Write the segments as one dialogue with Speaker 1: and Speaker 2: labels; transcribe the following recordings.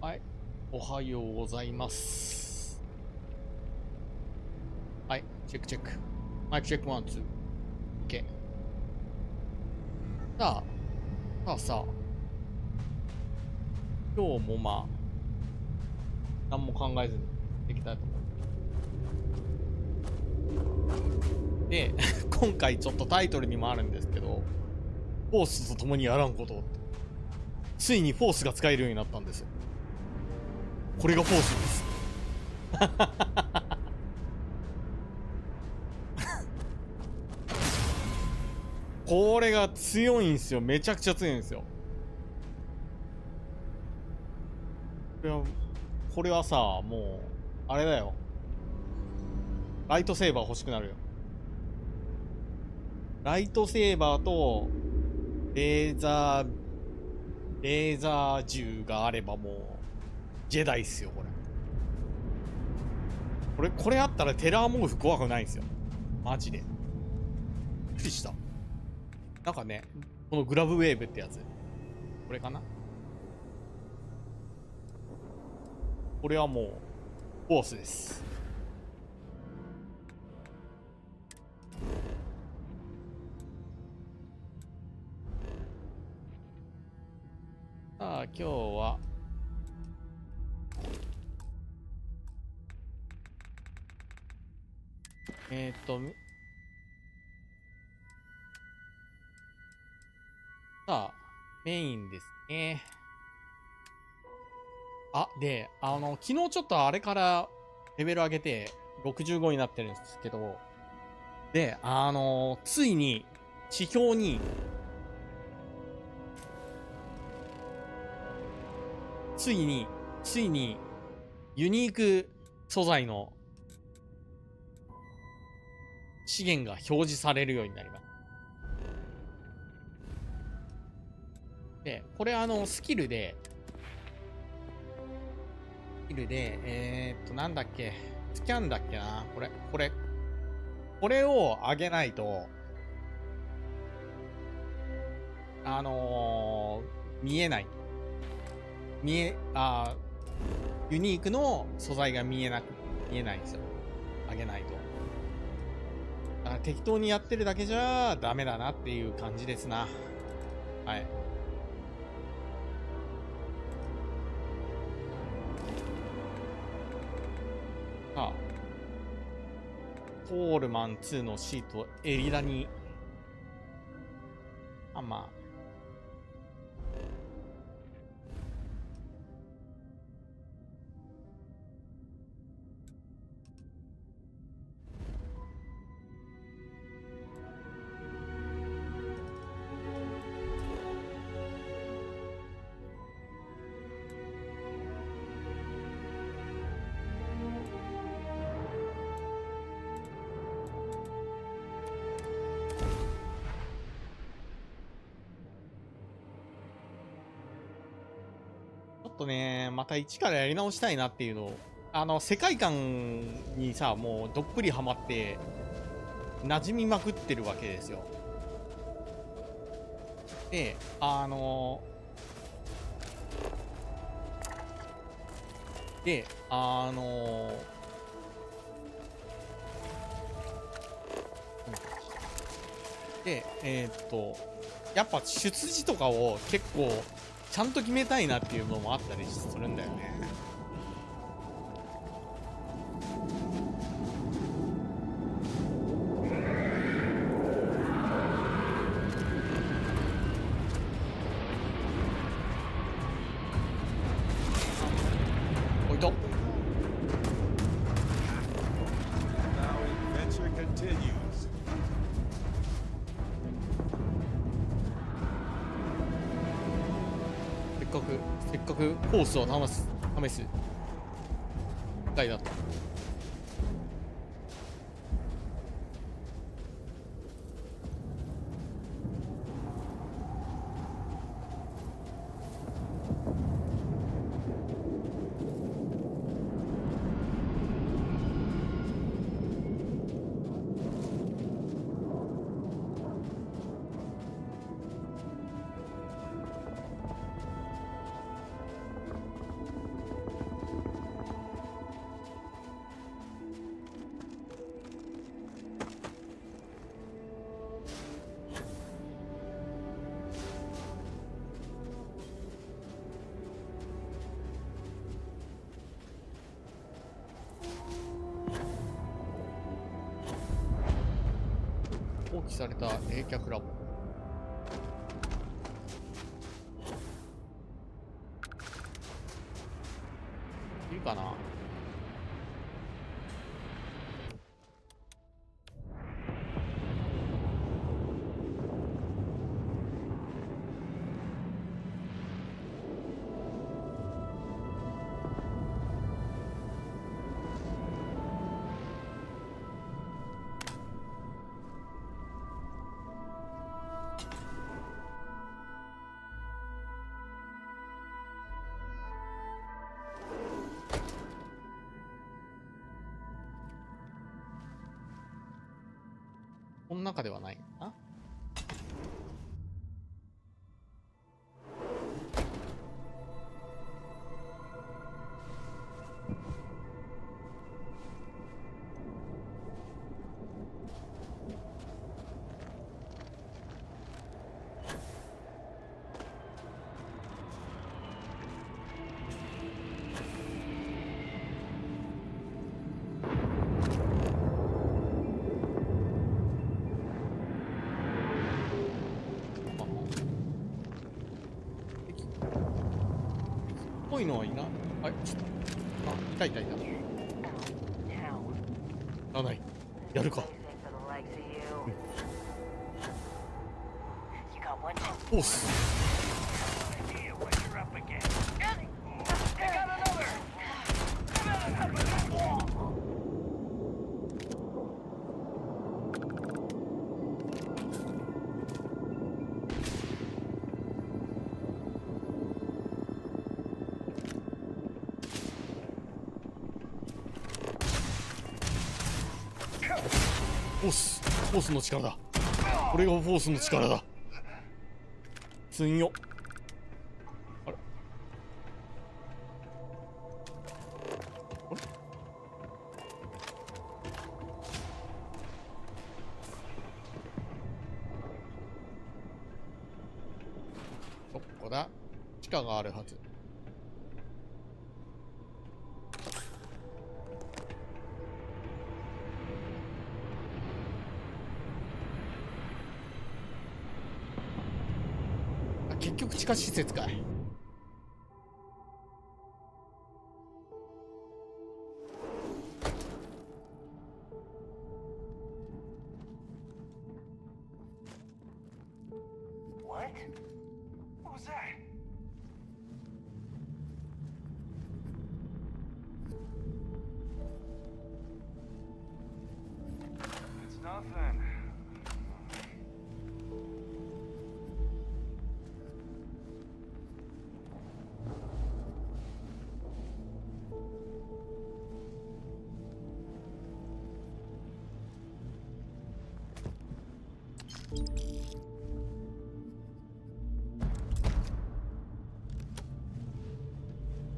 Speaker 1: はい、おはようございます。はい、チェックチェック。マイクチェックワン、ツー。OK。さあ、今日も何も考えずにできたいと思う。で、今回ちょっとタイトルにもあるんですけど、フォースと共にあらんことをって。ついにフォースが使えるようになったんですよ。これがフォースです。これが強いんですよ。めちゃくちゃ強いんですよ。これはさ、もう、あれだよ。ライトセーバー欲しくなるよ。ライトセーバーと、レーザー銃があればもう、ジェダイっすよ、これ。これあったらテラーモーフ怖くないんですよ。マジで。びっくりした。なんかね、このグラブウェーブってやつ。これかな。これはもう、フォースです。さあ、今日は、さあ、メインですね。昨日ちょっとあれからレベル上げて65になってるんですけど、で、ついに地表に、ついにユニーク素材の資源が表示されるようになります。で、これなんだっけ、スキャンだっけな、これを上げないと、見えない。ユニークの素材が見えないんですよ。上げないと。だから適当にやってるだけじゃダメだなっていう感じですな。はい。さあ、コールマン2のシート、エリダに、まあ、ちょっとね、また一からやり直したいなっていうのを、世界観にさ、もうどっぷりハマって、馴染みまくってるわけですよ。で、で、で、やっぱ出自とかを結構ちゃんと決めたいなっていうのもあったりするんだよね。おいと。せっかくコースを試す機会だった。置された冷却ラボ。いるかな。この中ではないのかな。こういうのはいない。あ、ちょっと。あ、いたいたいた。あ、ない。やるか。フォース。フォースの力だ。これがフォースの力だ。つんよ。あれ、どこだ。地下があるはず。結局地下施設かい。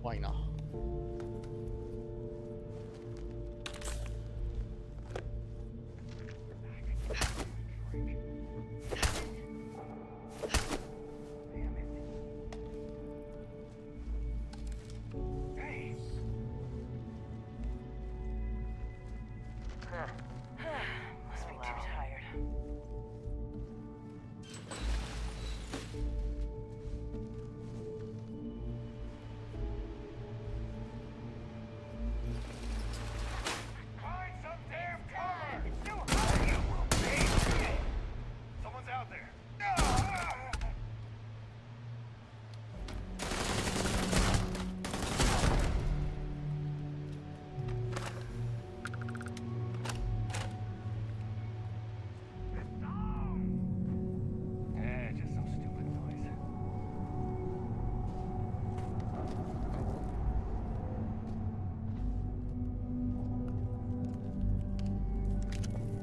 Speaker 1: 怖いな。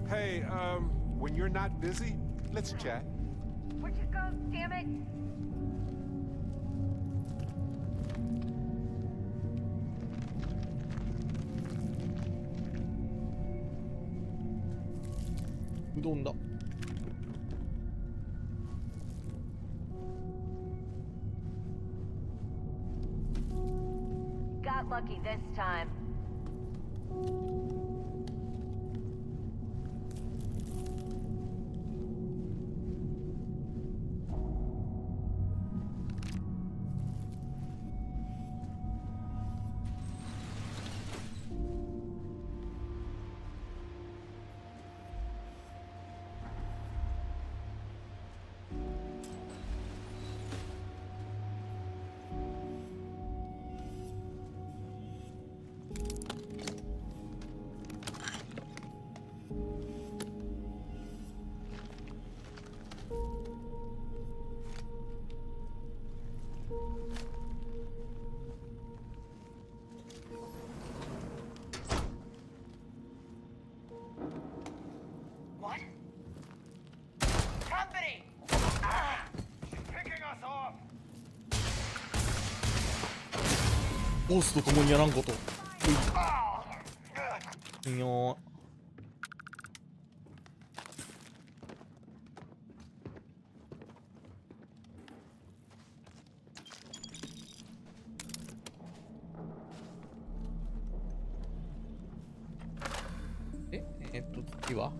Speaker 2: Hey, when you're not busy, let's chat.
Speaker 3: Where'd you go, damn it? Got lucky this time.
Speaker 1: フォースと共にあらんこと。いいよ次は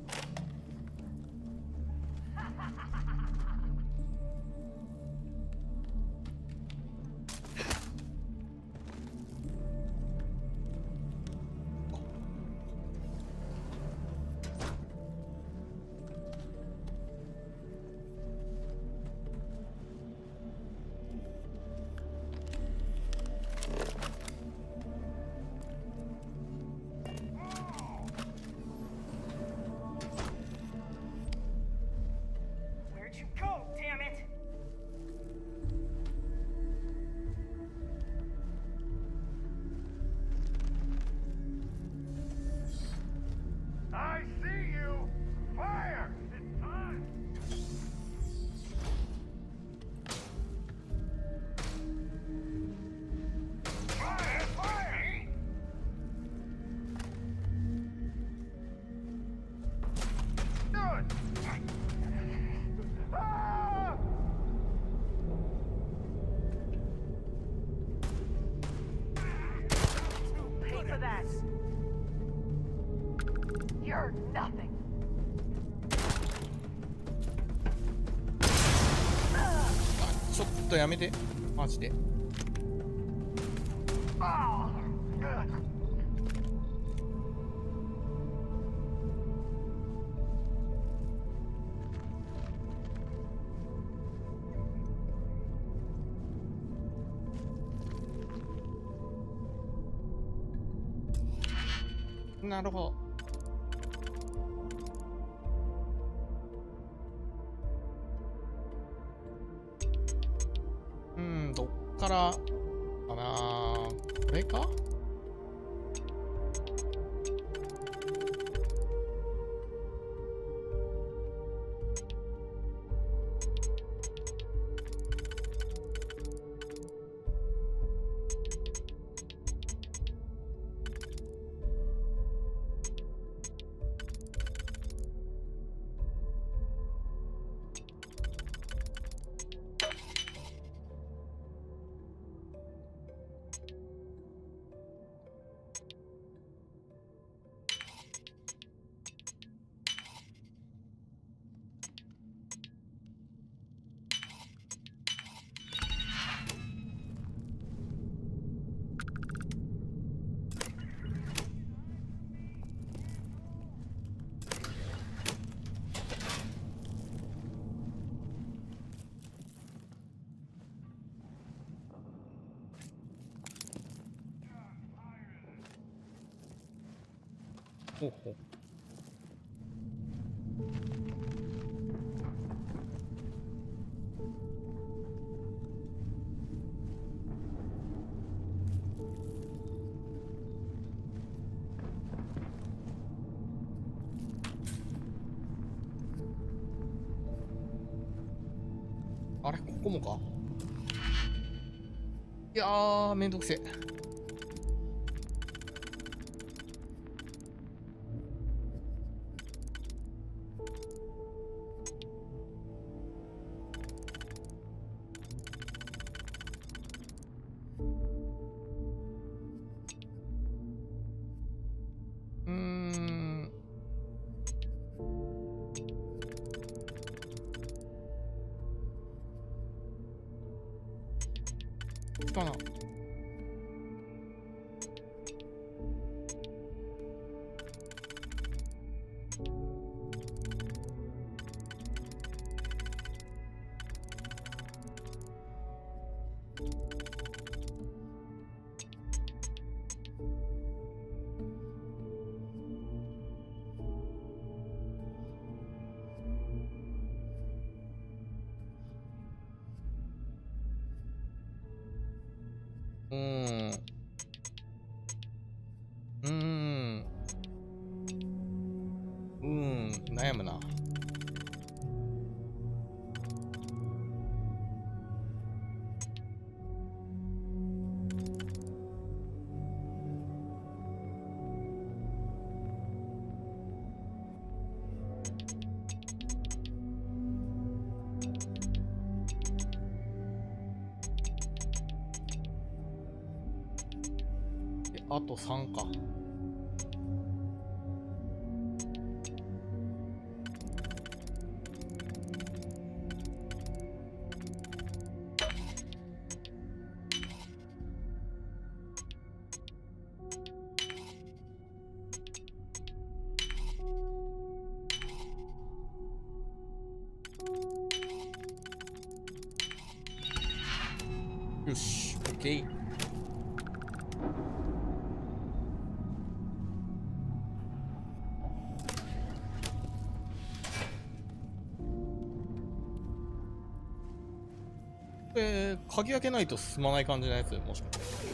Speaker 4: Where'd you go, damn it?
Speaker 2: I see you! Fire! It's time! Fire! Fire! Good! Ah!
Speaker 3: Pay for that. You're nothing.
Speaker 1: ちょっとやめてマジで。
Speaker 2: Ah! Good.
Speaker 1: なるほど。どっからかな。これか。ほうほう。あれここもか。いやーめんどくせえ。かな。うーん。悩むな。あと3か。よし、OK。鍵開けないと進まない感じのやつ、もしかして。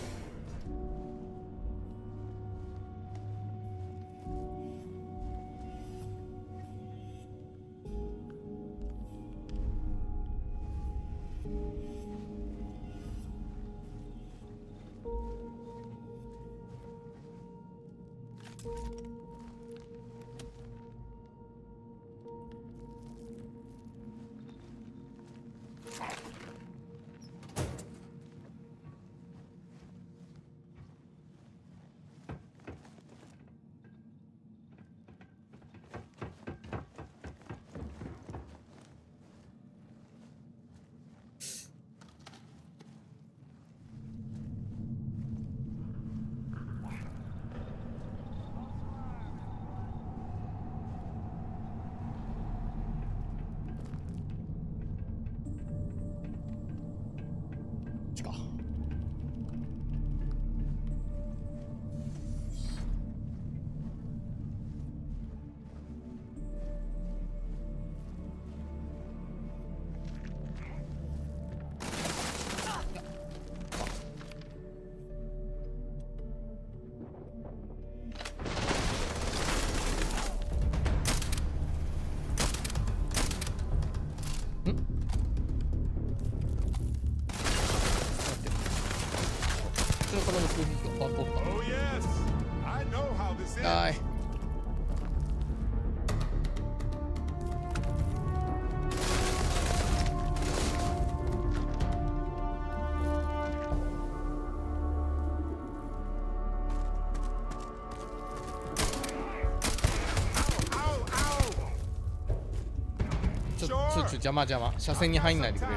Speaker 2: Oh yes, I know how this ends.
Speaker 1: はい。邪魔邪魔。車線に入んないでくれる。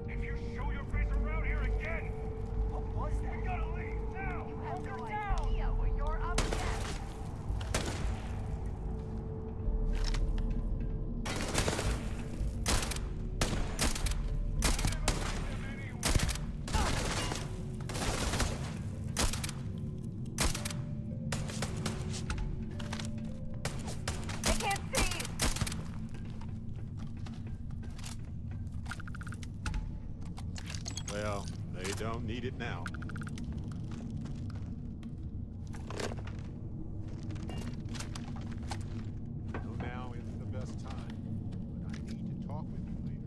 Speaker 2: If you show your face around here again,
Speaker 4: What was that?
Speaker 2: you gotta leave now.
Speaker 3: You have
Speaker 4: Hold
Speaker 3: no
Speaker 4: her down.
Speaker 3: idea what you're up against. They can't see you.
Speaker 2: Well, they don't need it now. I know now isn't the best time, but I need to talk with you later.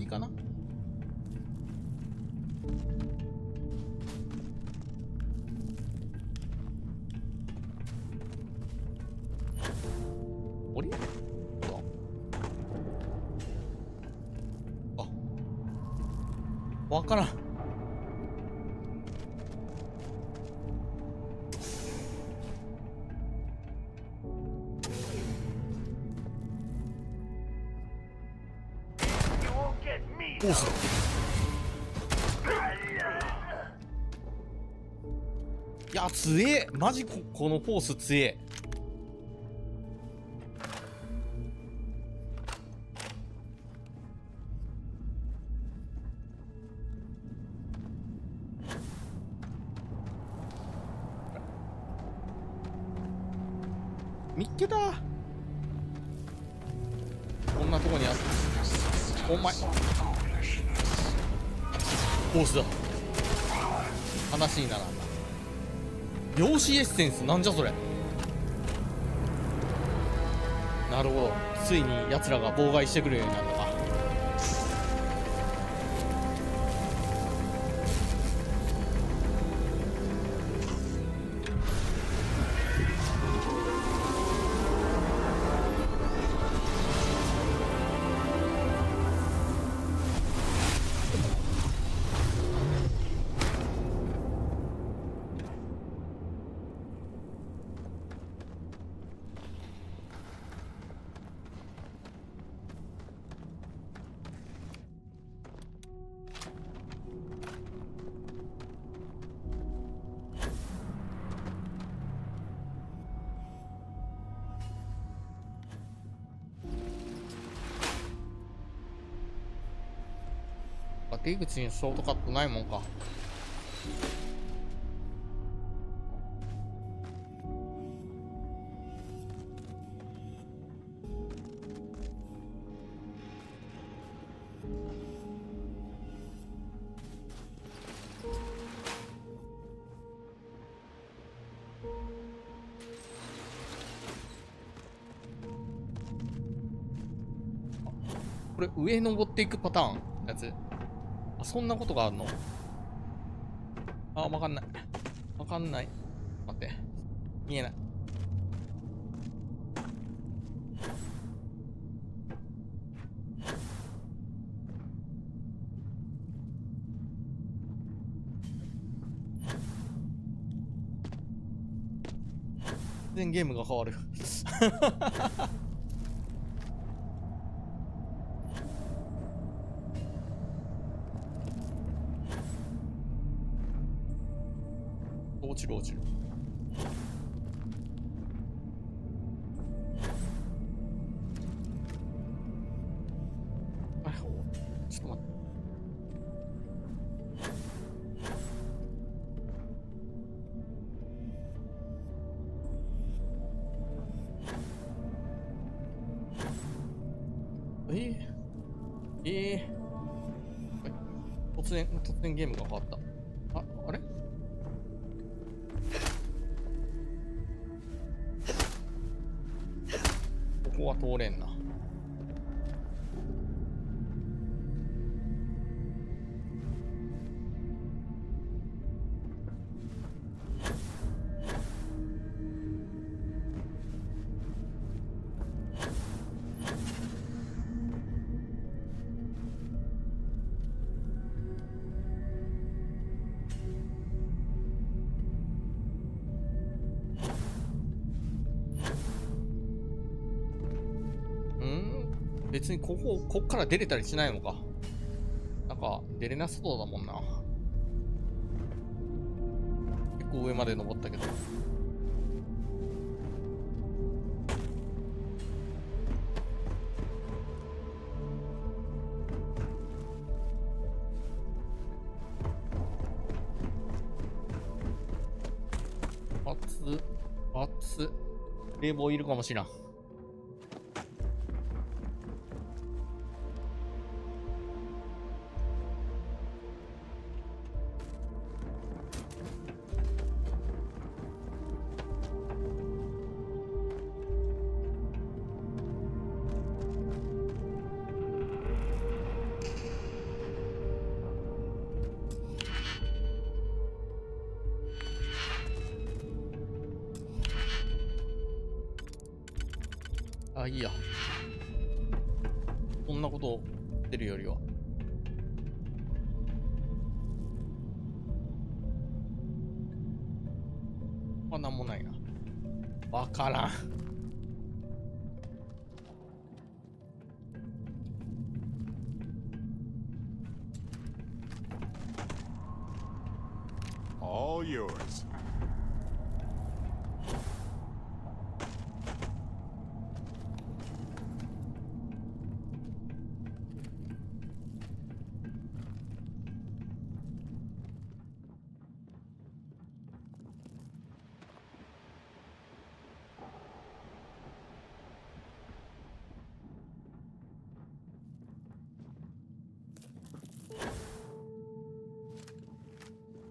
Speaker 1: 右かな。あれわからん。フォースいや強えマジこのフォース強え。見っけた。こんなとこにある。お前フォースだ。話にならんな。量子エッセンスなんじゃそれ。なるほど、ついに奴らが妨害してくるようになるのか。出口にショートカットないもんか。これ上登っていくパターンのやつ。そんなことがあるの？わかんない。わかんない。待って。見えない。全然ゲームが変わる。落ちる落ちる。あれ、ちょっと待って。突然ゲームが変わった。あれ？ここは通れんな。別にこっから出れたりしないのか。なんか出れなさそうだもんな。結構上まで登ったけど。熱っ。冷房いるかもしらん。あ、いいや。こんなこと出るよりは。あ、なんもないな。わからん。
Speaker 2: All yours.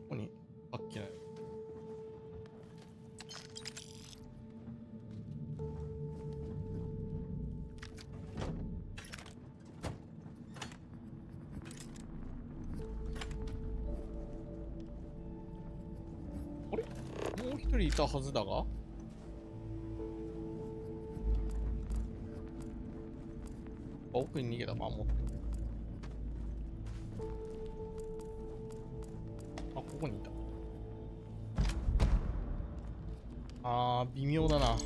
Speaker 1: ここにあっけない。あれ、もう一人いたはずだが、あ、奥に逃げたかもっと。あ、ここにいた。あー、微妙だな。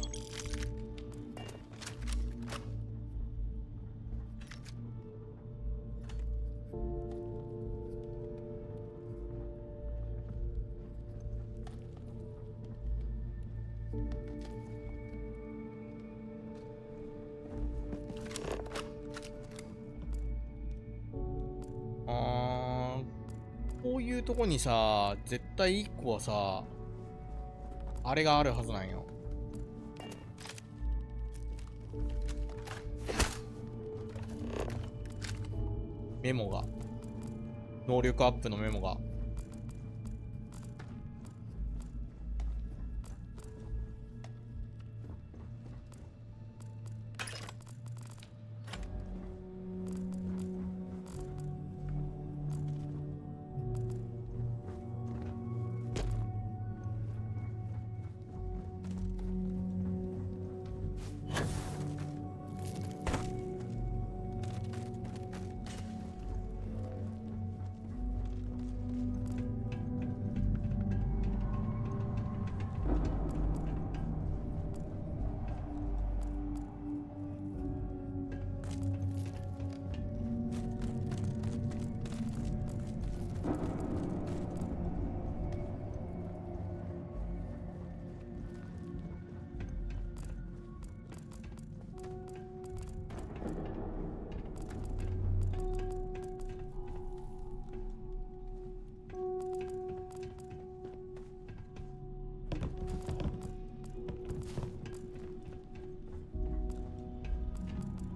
Speaker 1: こういうとこにさ、絶対1個はさ、あれがあるはずなんよ。メモが。能力アップのメモが。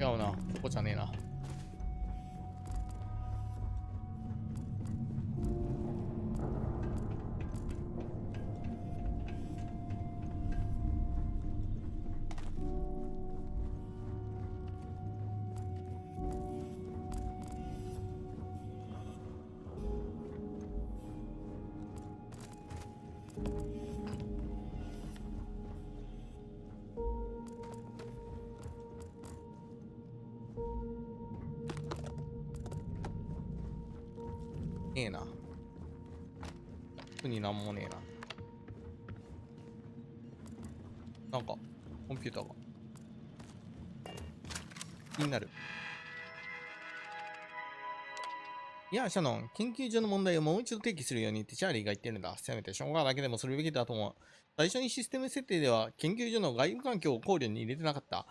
Speaker 1: 違うな。ここじゃねえな。ねえな。特になんもねえな。なんか、コンピューターが。気になる。いや、シャノン、研究所の問題をもう一度提起するようにってチャーリーが言ってるんだ。せめてショーガーだけでもするべきだと思う。最初にシステム設定では研究所の外部環境を考慮に入れてなかった。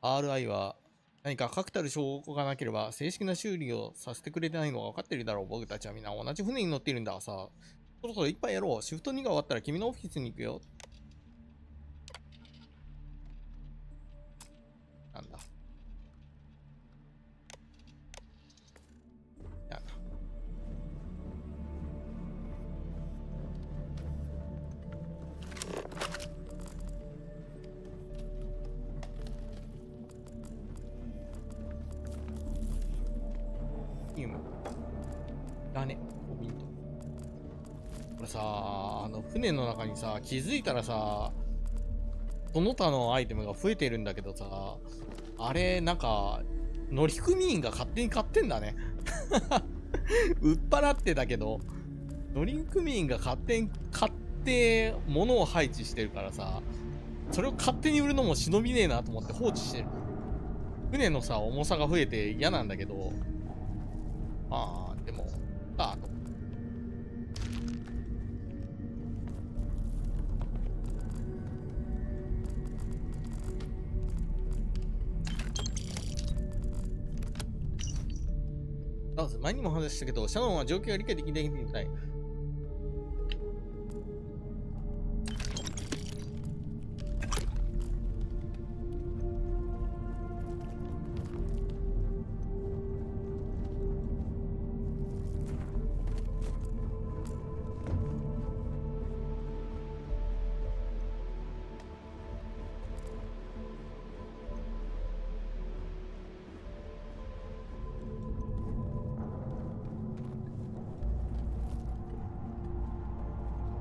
Speaker 1: RI は何か確たる証拠がなければ正式な修理をさせてくれてないのが分かってるだろう。僕たちはみんな同じ船に乗っているんだ。さあ、そろそろ一杯やろう。シフト2が終わったら君のオフィスに行くよ。なんだ。やだ。ニウム。だね。コビント。これさ、船の中にさ、気づいたらさ、その他のアイテムが増えてるんだけどさ、あれ、なんか、乗組員が勝手に買ってんだね。売っ払ってだけど、乗組員が勝手に買って物を配置してるからさ、それを勝手に売るのも忍びねえなと思って放置してる。船のさ、重さが増えて嫌なんだけど、まあ、でも、あと。前にも話したけど、シャノンは状況が理解できないみたい。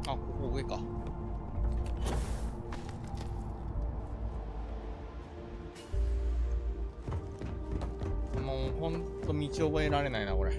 Speaker 1: あ、ここ上か。もうほんと道覚えられないな、これ。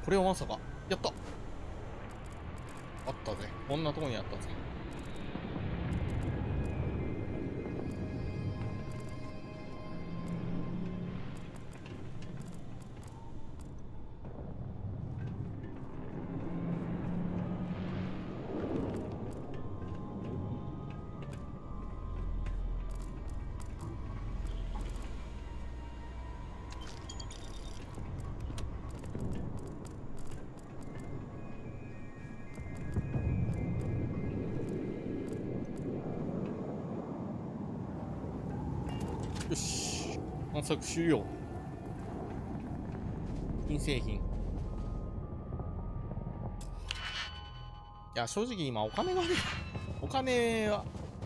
Speaker 1: これはまさか。やった。あったぜ。こんなとこにあったぜ。よし。探索終了。金製品。いや、正直今お金は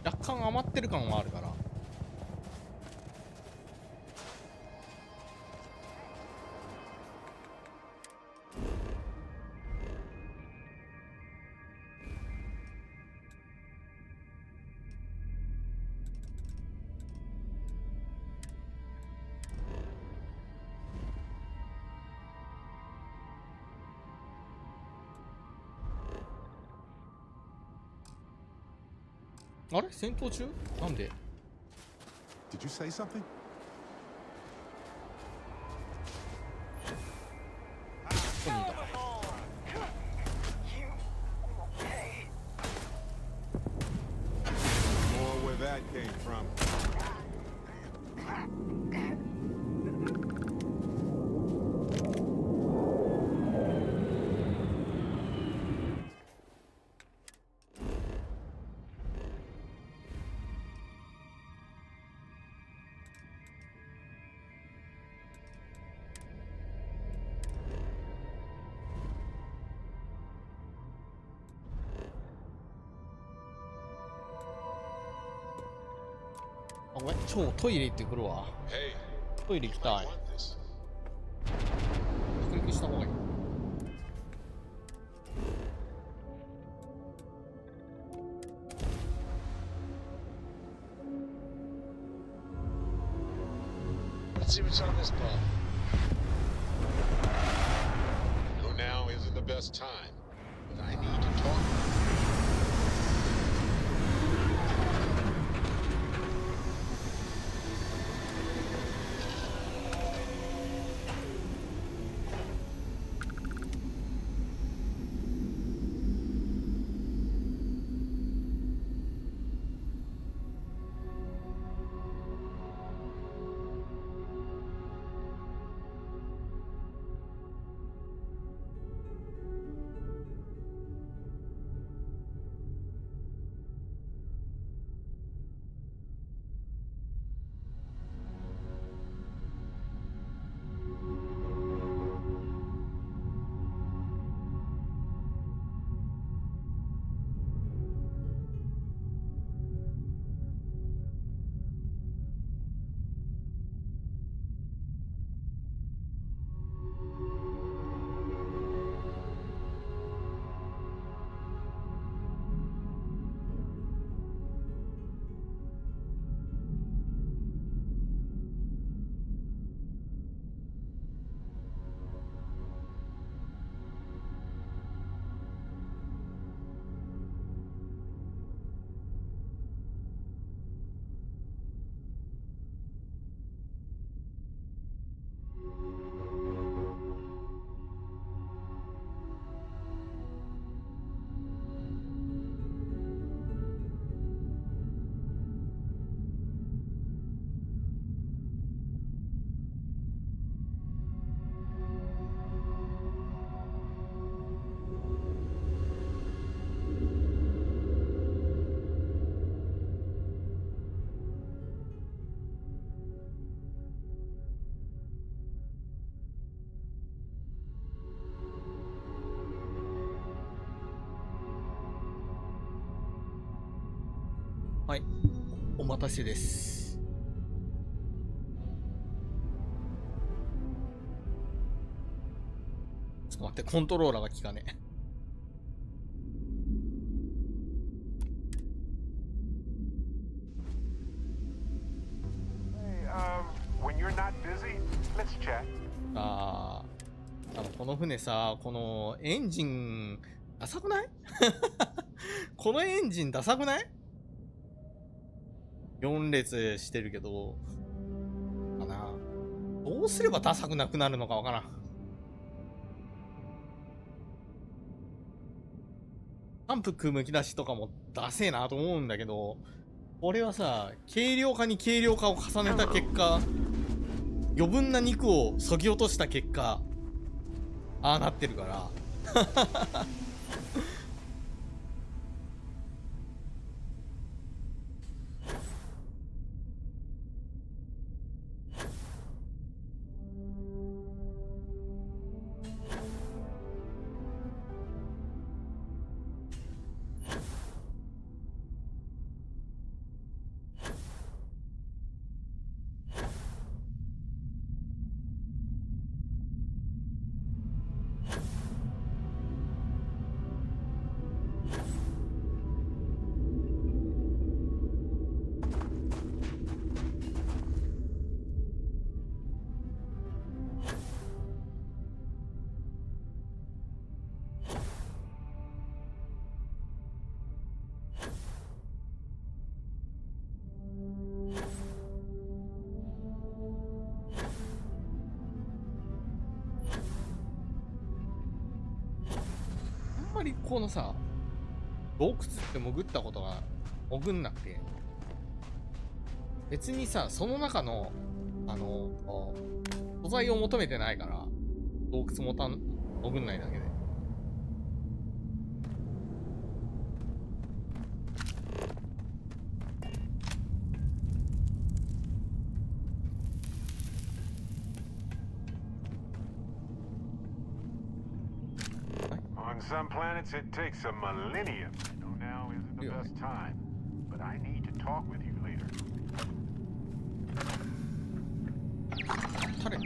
Speaker 1: 若干余ってる感はあるから。あれ戦闘中なんで
Speaker 2: Did you say something? More where that came from. あ、ごめん、超トイレ行ってくるわ。 Hey,
Speaker 1: トイレ行きた
Speaker 2: I
Speaker 1: い。
Speaker 2: want this.
Speaker 1: クリックした方がいい。
Speaker 2: Let's see what's on this ball. I know now isn't the best time, but I need to talk.
Speaker 1: はい、お待たせです。ちょっと待って、コントローラーが効かねえ。
Speaker 2: Hey, when you're not busy, let's chat.
Speaker 1: この船さ、このエンジン、ダサくないこのエンジンダサくない ?4 列してるけど、かな。どうすればダサくなくなるのかわからん。反復むき出しとかもダセえなと思うんだけど、これはさ、軽量化に軽量化を重ねた結果、余分な肉を削ぎ落とした結果、ああなってるから。あんまりこのさ、洞窟って潜ったことが潜んなくて、別にさ、その中の素材を求めてないから洞窟潜んないだけで。
Speaker 2: On some planets, it takes a millennium. I know now isn't the
Speaker 1: Yeah.
Speaker 2: best time, but I need to talk with you later.
Speaker 1: タレか。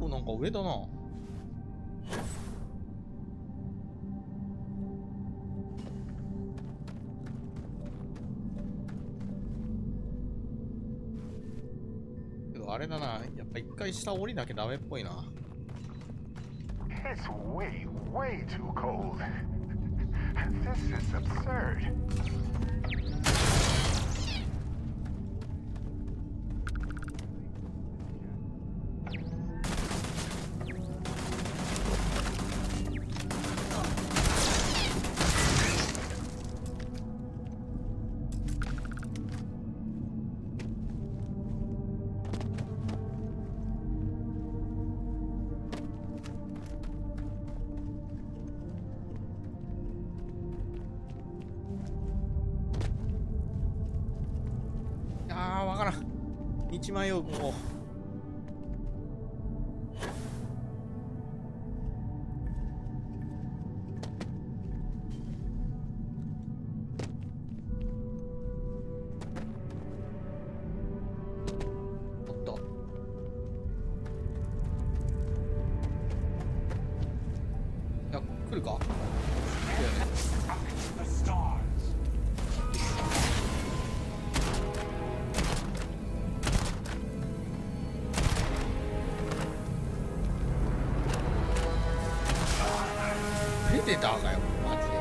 Speaker 1: お、なんか上だな。けどあれだな、やっぱ一回下降りなきゃダメっぽいな。
Speaker 2: It's way, way too cold. This is absurd.
Speaker 1: わからん。道迷う、ここ。おっと。いや、来るか？来るよね。プレデターかよ、マジで。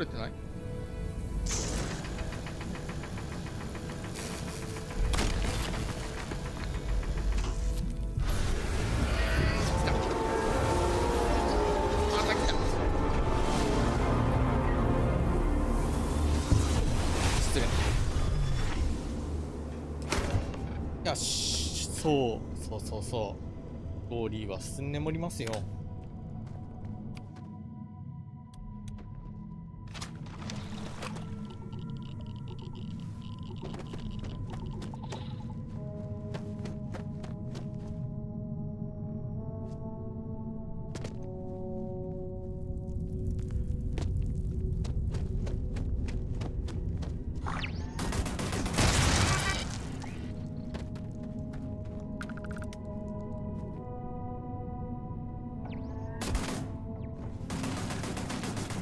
Speaker 1: れてない？よし、そうストーリーは進んでおりますよ。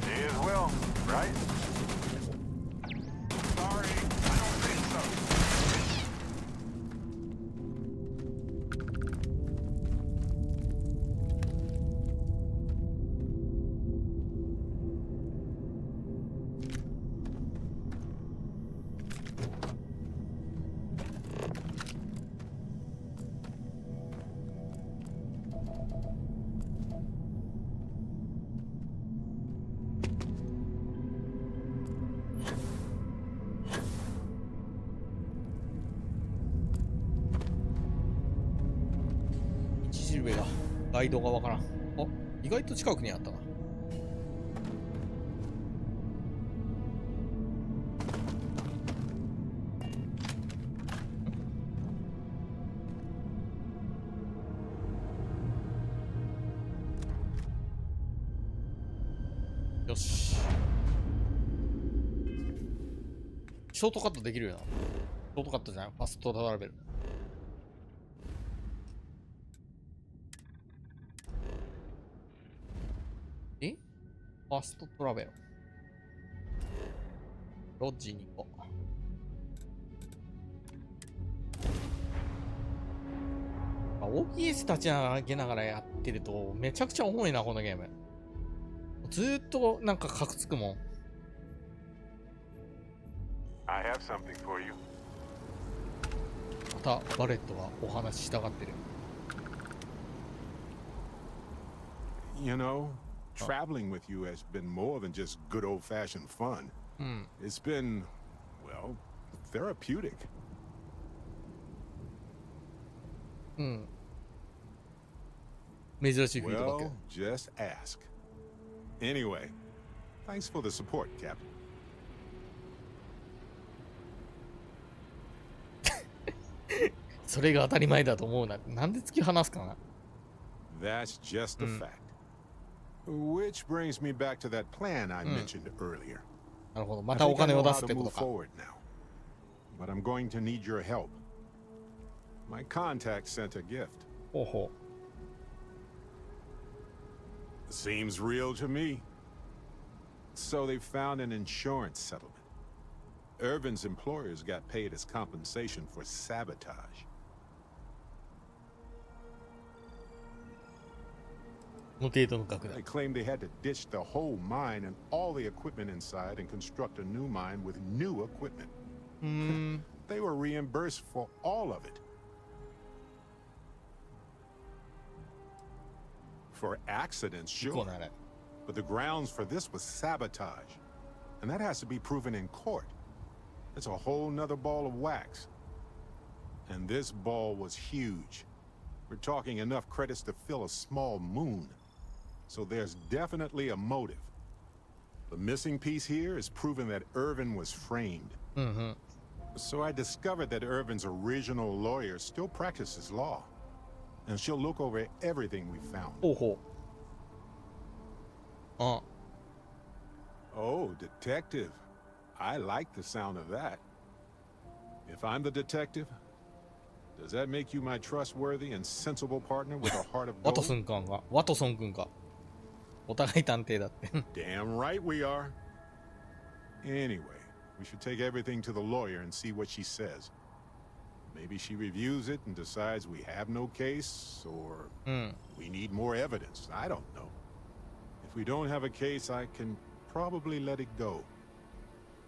Speaker 2: May as well, right? Sorry, I don't think so.
Speaker 1: 道しるべがガイドがわからん。あ、意外と近くにあったな。よし。ショートカットできるよな。ショートカットじゃない、ファストトラベル。ファストトラベル。ロッジに行こう。OPS 立ち上げながらやってるとめちゃくちゃ重いな、このゲーム。ずーっとなんかカクつくもん。
Speaker 2: I have something for you.
Speaker 1: またバレットがお話ししたがってる。
Speaker 2: You know, traveling with you has been more than just good old-fashioned fun. It's been, well, therapeutic.
Speaker 1: 珍しいフィードバッ
Speaker 2: Well, just ask. Anyway, thanks for the support, Captain.
Speaker 1: ク。それが当たり前だと思うな。なんで突き放すかな。
Speaker 2: That's just a fact. Which brings me back to that plan I mentioned earlier.
Speaker 1: なるほど。
Speaker 2: I
Speaker 1: またお
Speaker 2: think I
Speaker 1: 金
Speaker 2: know
Speaker 1: を出
Speaker 2: how
Speaker 1: すって
Speaker 2: to
Speaker 1: こと
Speaker 2: move
Speaker 1: か。
Speaker 2: forward now. But I'm going to need your help. My contact sent a gift.
Speaker 1: ほうほ
Speaker 2: Seems real to me. So they found an insurance settlement. Irvin's employers got paid as compensation for sabotage.
Speaker 1: う。無程度の額だ
Speaker 2: They。claimed they had to ditch the whole mine and all the equipment inside and construct a new mine with new equipment. They were reimbursed for all of it. For accidents,
Speaker 1: 結構
Speaker 2: sure.
Speaker 1: なあれ。
Speaker 2: But the grounds for this was sabotage. And that has to be proven in court. It's a whole nother ball of wax. And this ball was huge. We're talking enough credits to fill a small moon. So there's definitely a motive. The missing piece here is proving that Irvin was framed. So I discovered that Irvin's original lawyer still practices law. And she'll look over everything we found.
Speaker 1: ほうほう。あ、
Speaker 2: Oh, detective. I like the sound of that. If I'm the detective, does that make you my trustworthy and sensible partner with a heart of
Speaker 1: ワト
Speaker 2: gold?
Speaker 1: ソン君が。ワトソン君か。お互い探偵だって。
Speaker 2: Damn right we are. Anyway, we should take everything to the lawyer and see what she says. Maybe she reviews it and decides we have no case, or we need more evidence. I don't know. If we don't have a case, I can probably let it go.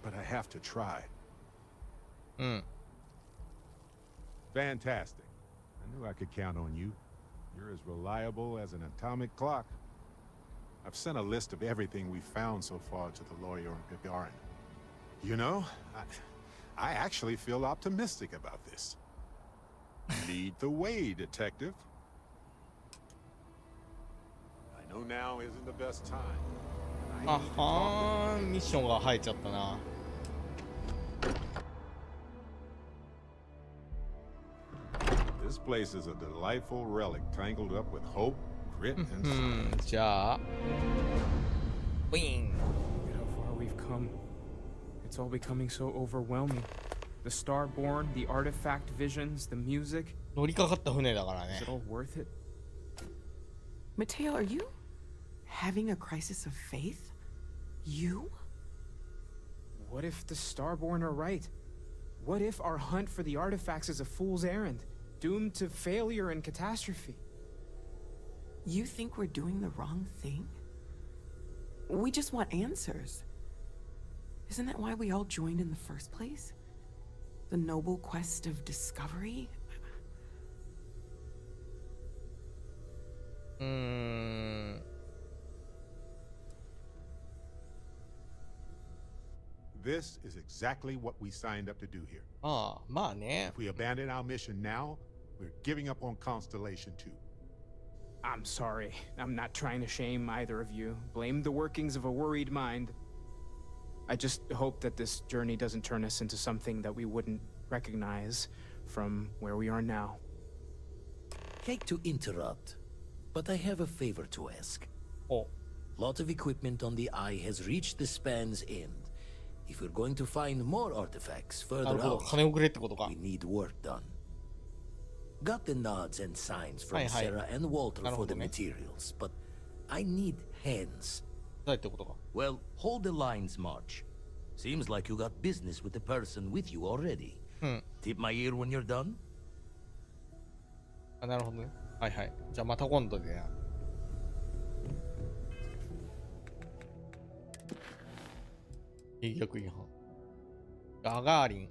Speaker 2: But I have to try.
Speaker 1: うん。
Speaker 2: Fantastic. I knew I could count on you. You're as reliable as an atomic clock. I've sent a list of everything we found so far to the lawyer on Gagarin. You know, I actually feel optimistic about this. Lead the way, detective. I know now isn't the best time. and I
Speaker 1: あ
Speaker 2: need to talk
Speaker 1: はーん、ミッションが入っちゃったな。
Speaker 2: with- This place is a delightful relic tangled up with hope, grit,
Speaker 1: う
Speaker 2: and
Speaker 1: ん、じゃあ。ウィーン。
Speaker 5: Look how far we've come. It's all becoming so overwhelming. The Starborn, the artifact visions, the music.
Speaker 1: 乗りかかった船だからね
Speaker 5: Is it。all worth it?
Speaker 6: Mateo, are you having a crisis of faith? You?
Speaker 5: What if the Starborn are right? What if our hunt for the artifacts is a fool's errand, doomed to failure and catastrophe?
Speaker 6: You think we're doing the wrong thing? We just want answers. Isn't that why we all joined in the first place? The noble quest of discovery?
Speaker 1: うーん。
Speaker 2: This is exactly what we signed up to do here.
Speaker 1: ああ、まあね
Speaker 2: If。we abandon our mission now, we're giving up on Constellation 2.
Speaker 5: I'm sorry. I'm not trying to shame either of you. Blame the workings of a worried mind. I just hope that this journey doesn't turn us into something that we wouldn't recognize from where we are now.
Speaker 7: Hate to interrupt, but I have a favor to ask.
Speaker 1: お、
Speaker 7: Lot of equipment on the Eye has reached the span's end. If we're going to find more artifacts
Speaker 1: な
Speaker 7: further
Speaker 1: るほど。
Speaker 7: out,
Speaker 1: 金をくれってことか
Speaker 7: we。need work done. Got the nods and signs from
Speaker 1: Hi, hi.
Speaker 7: Sarah and Walter for the
Speaker 1: なるほどね。
Speaker 7: materials, but I need hands.
Speaker 1: だいってことか。
Speaker 7: Well, hold the lines, March. Seems like you got business with the person with you already.
Speaker 1: うん。
Speaker 7: Tip my ear when you're done.
Speaker 1: あ、なるほどね。はいはい。じゃあまた今度でな。営業違反。ガガーリン。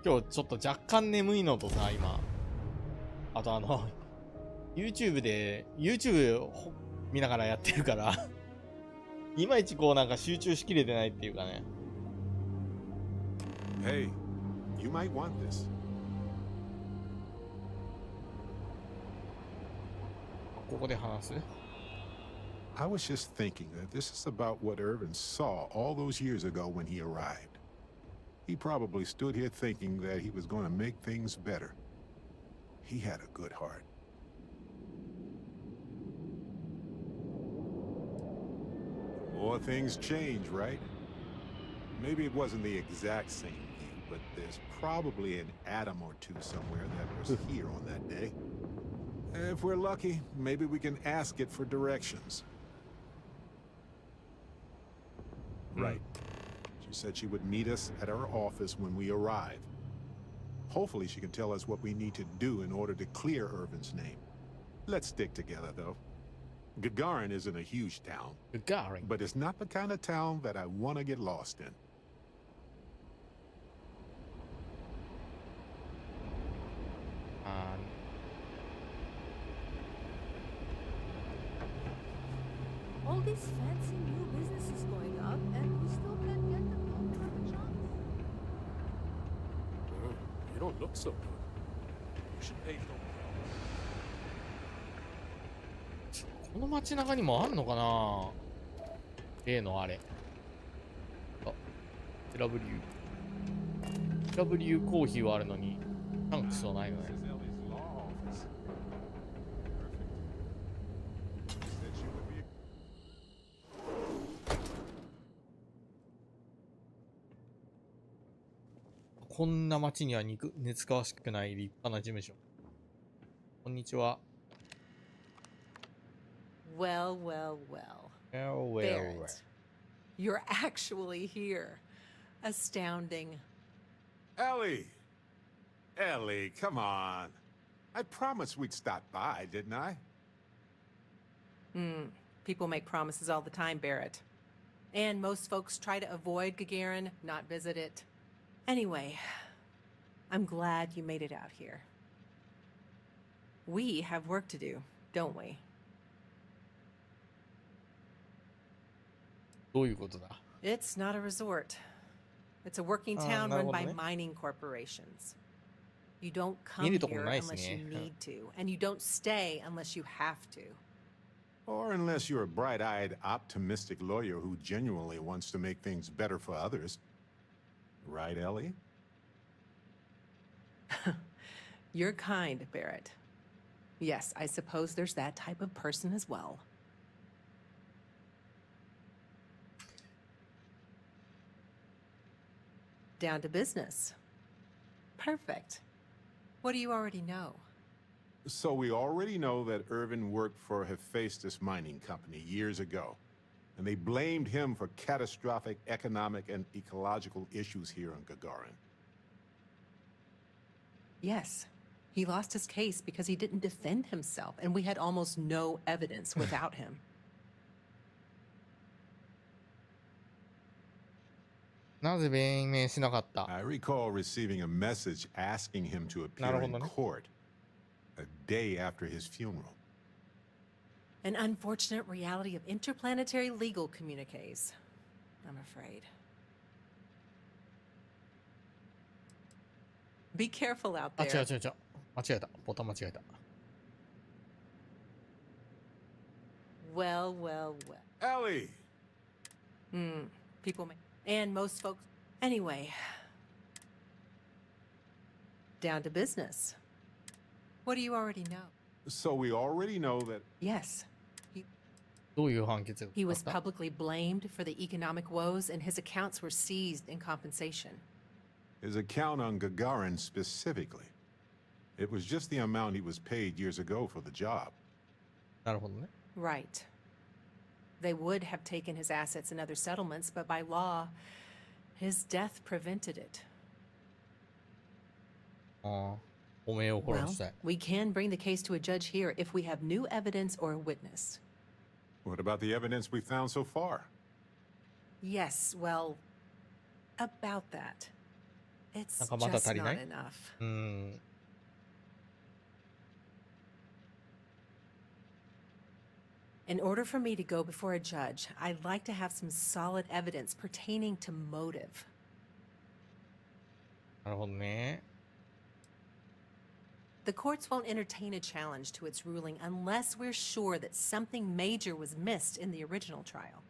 Speaker 1: 今日ちょっと若干眠いのとさ、今。あとYouTube で、YouTube 見ながらやってるから、いまいちこうなんか集中しきれてないっていうかね。
Speaker 2: Hey, you might want this.
Speaker 1: ここで話す
Speaker 2: I was just thinking that this is about what Irvin saw all those years ago when he arrived. He probably stood here thinking that he was going to make things better. He had a good heart. More things change, right? Maybe it wasn't the exact same view, but there's probably an atom or two somewhere that was here on that day. If we're lucky, maybe we can ask it for directions. Right. She said she would meet us at our office when we arrive. Hopefully she can tell us what we need to do in order to clear Irvin's name. Let's stick together, though. Gagarin isn't a huge town,
Speaker 1: ガーリン。
Speaker 2: but it's not the kind of town that I want to get lost in.
Speaker 8: All these fancy new businesses going up, and we still can't get them to open up a shop.
Speaker 9: You don't look so good. You should pay for them.
Speaker 1: この街中にもあんのかな例のあれ。あ、TW コーヒーはあるのに、タンクスはないのね。こんな街には似つかわしくない立派な事務所。こんにちは。
Speaker 8: Well, well, well.
Speaker 1: Well, well, well.
Speaker 8: Barrett, you're actually here. Astounding.
Speaker 2: Ellie! Ellie, come on. I promised we'd stop by, didn't I?
Speaker 8: People make promises all the time, Barrett. And most folks try to avoid Gagarin, not visit it. Anyway, I'm glad you made it out here. We have work to do, don't we?
Speaker 1: どういうことだ
Speaker 8: It's not a resort. It's a working town run by
Speaker 1: なるほどね。
Speaker 8: mining corporations. You don't come
Speaker 1: 見るところ
Speaker 8: here
Speaker 1: ないですね。
Speaker 8: unless you need to, and you don't stay unless you have to.
Speaker 2: Or unless you're a bright-eyed, optimistic lawyer who genuinely wants to make things better for others. Right, Ellie?
Speaker 8: You're kind, Barrett. Yes, I suppose there's that type of person as well. Down to business. Perfect. What do you already know?
Speaker 2: So we already know that Irvin worked for Hephaestus Mining Company years ago, and they blamed him for catastrophic economic and ecological issues here on Gagarin.
Speaker 8: Yes. He lost his case because he didn't defend himself, and we had almost no evidence without him.
Speaker 1: なぜ弁明しなかった
Speaker 2: I recall receiving a message asking him to appear in
Speaker 1: なるほどね。
Speaker 2: court a day after his funeral.
Speaker 8: An unfortunate reality of interplanetary legal communiques, I'm afraid. Be careful out
Speaker 1: あ、違う
Speaker 8: there.
Speaker 1: 違う違う。間違えた。ボタン間違えた。
Speaker 8: Well, well, well.
Speaker 2: Ellie!
Speaker 8: People may. And most folks. Anyway. Down to business. What do you already know?
Speaker 2: So we already know that
Speaker 8: Yes.
Speaker 1: どういう判決が
Speaker 8: He was
Speaker 1: あった
Speaker 8: publicly blamed for the economic woes, and his accounts were seized in compensation.
Speaker 2: his account on Gagarin specifically. It was just the amount he was paid years ago for the job.
Speaker 1: なるほどね。
Speaker 8: Right. They would have taken his assets in other settlements, but by law, his death prevented it.
Speaker 1: ああ。おめえを殺
Speaker 8: Well,
Speaker 1: したい。
Speaker 8: we can bring the case to a judge here if we have new evidence or a witness.
Speaker 2: What about the evidence we found so far?
Speaker 8: Yes, well, about that. It's
Speaker 1: なんかまだ
Speaker 8: just
Speaker 1: 足りな
Speaker 8: not
Speaker 1: い
Speaker 8: enough.
Speaker 1: うーん。
Speaker 8: In order for me to go before a judge, I'd like to have some solid evidence pertaining to motive.
Speaker 1: なるほどね。
Speaker 8: The courts won't entertain a challenge to its ruling unless we're sure that something major was missed in the original trial.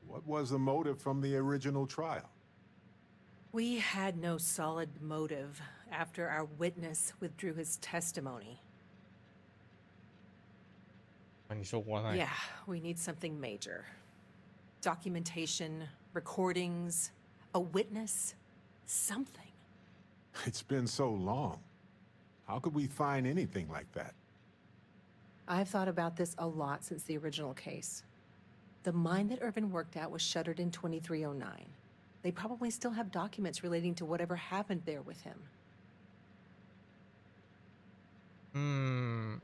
Speaker 2: What was the motive from the original trial?
Speaker 8: We had no solid motive after our witness withdrew his testimony.
Speaker 1: 何証拠がない。
Speaker 8: Yeah, we need something major. Documentation, recordings, a witness, something.
Speaker 2: It's been so long. How could we find anything like that?
Speaker 8: I've thought about this a lot since the original case. The mine that Irvin worked at was shuttered in 2309. They probably still have documents relating to whatever happened there with him.
Speaker 1: うーん。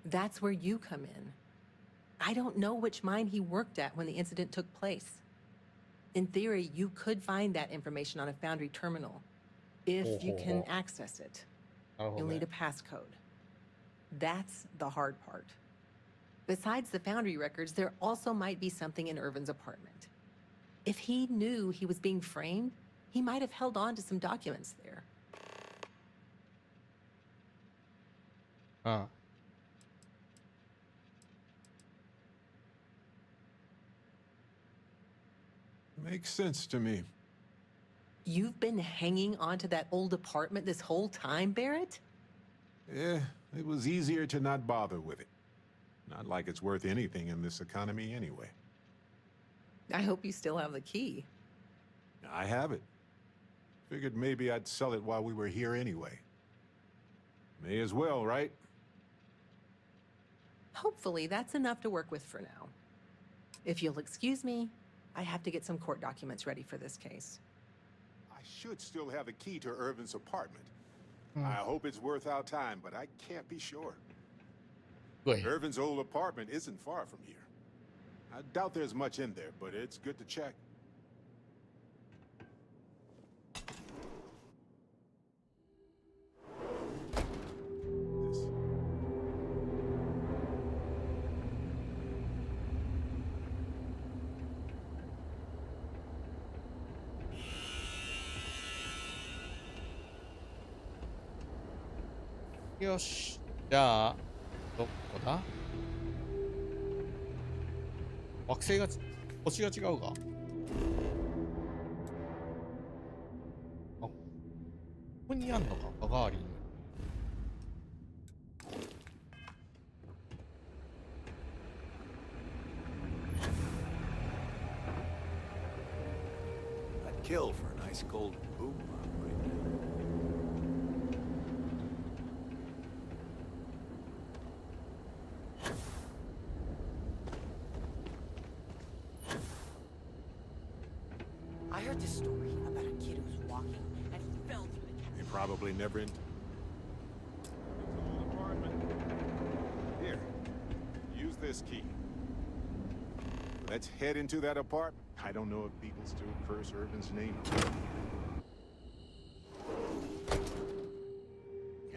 Speaker 8: That's where you come in. I don't know which mine he worked at when the incident took place. In theory, you could find that information on a foundry terminal, if you can access it.
Speaker 1: なるほ
Speaker 8: You'll
Speaker 1: ど
Speaker 8: need
Speaker 1: ね
Speaker 8: a passcode. That's the hard part. Besides the foundry records, there also might be something in Irvin's apartment. If he knew he was being framed, he might have held on to some documents there.
Speaker 1: うん。
Speaker 2: Makes sense to me.
Speaker 8: You've been hanging on to that old apartment this whole time, Barrett?
Speaker 2: Yeah, it was easier to not bother with it. Not like it's worth anything in this economy anyway.
Speaker 8: I hope you still have the key.
Speaker 2: I have it. Figured maybe I'd sell it while we were here anyway. May as well, right?
Speaker 8: Hopefully, that's enough to work with for now. If you'll excuse me, I have to get some court documents ready for this case.
Speaker 2: I should still have a key to Irvin's apartment. I hope it's worth our time, but I can't be sure.
Speaker 1: Wait.
Speaker 2: Irvin's old apartment isn't far from here. I doubt there's much in there, but it's good to check. This.
Speaker 1: よし。じゃあ、どこだ？惑星が、星が違うか？あ、ここにあんのか、ガガーリン。
Speaker 10: I'd kill for a nice cold boom right now.
Speaker 11: I heard this story about a kid who was walking and he fell through the
Speaker 2: They probably never in. Old apartment. Here, use this key. Let's head into that apartment. I don't know if people still curse Irvin's name.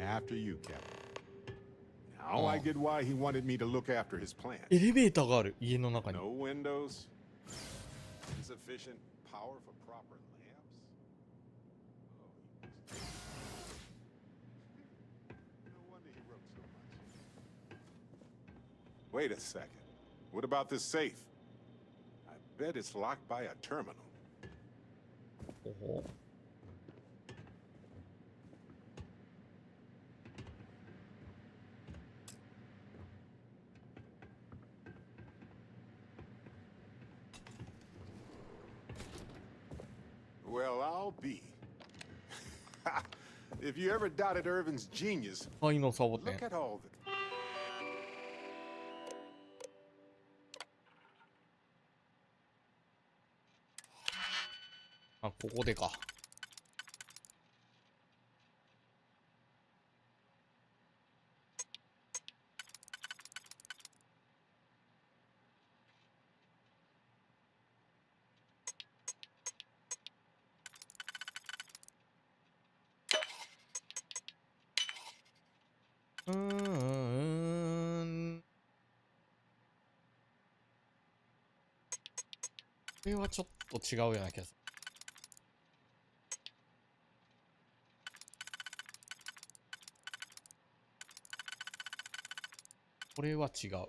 Speaker 2: After you, Captain. Now I get why he wanted me to look after his plant.
Speaker 1: エレベーターがある、家の中に。
Speaker 2: No windows. Insufficient power for proper lamps. Oh, no wonder he wrote so much. Wait a second. What about this safe? I bet it's locked by a terminal.
Speaker 1: ほほ。
Speaker 2: Well, I'll be. If you ever doubted Irvin's genius,
Speaker 1: 愛のサボテン
Speaker 2: look。at all the.
Speaker 1: あ、ここでか。これはちょっと違うような気がする。これは違う。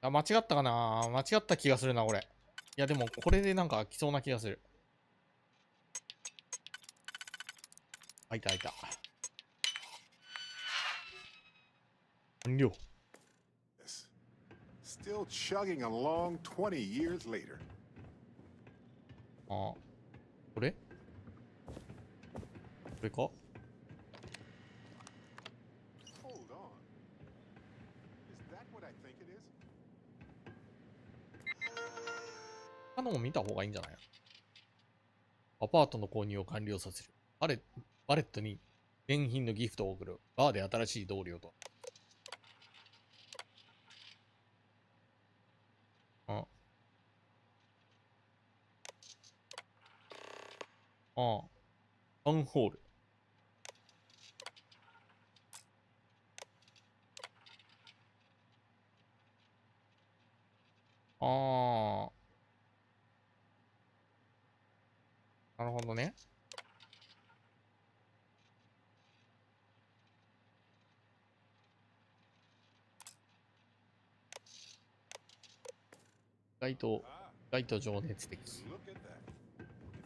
Speaker 1: あ、間違ったかな？間違った気がするな、俺。いや、でも、これでなんか来そうな気がする。開いた、開いた。完了。
Speaker 2: Still chugging along 20 years later.
Speaker 1: ああ。これ？これか？
Speaker 2: Hold on. Is that what I think it is?
Speaker 1: 他のも見た方がいいんじゃない？アパートの購入を完了させる。バレットに現品のギフトを送る。バーで新しい同僚と。ああ。タウンホール。ああ。なるほどね。意外と情熱的。
Speaker 2: Look at that.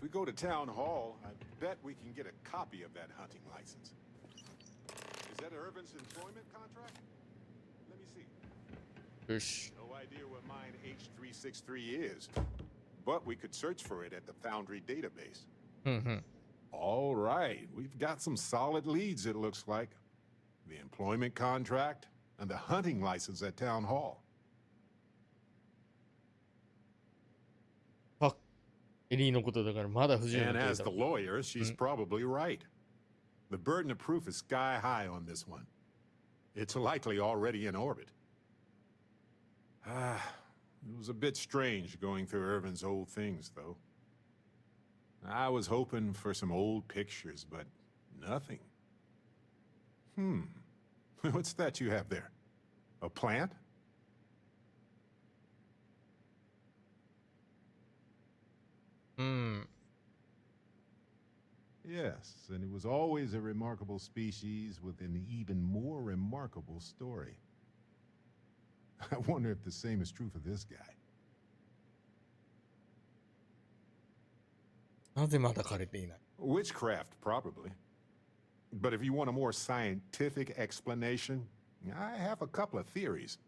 Speaker 2: If we go to town hall, I bet we can get a copy of that hunting license. Is that Irvin's employment contract? Let me see.
Speaker 1: よし。
Speaker 2: No idea what mine H363 is, but we could search for it at the Foundry database.
Speaker 1: うんうん。
Speaker 2: All right, we've got some solid leads, it looks like. The employment contract and the hunting license at town hall.
Speaker 1: あ、エリーのことだからまだ不十分
Speaker 2: And
Speaker 1: と言え
Speaker 2: as
Speaker 1: た
Speaker 2: the lawyer, she's probably right. The burden of proof is sky high on this one. It's likely already in orbit. It was a bit strange going through Irvin's old things, though. I was hoping for some old pictures, but nothing. What's that you have there? A plant? Yes, and it was always a remarkable species with an even more remarkable story. I wonder if the same is true for this guy.
Speaker 1: なぜまだ枯れていない
Speaker 2: Witchcraft, probably. But if you want a more scientific explanation, I have a couple of theories.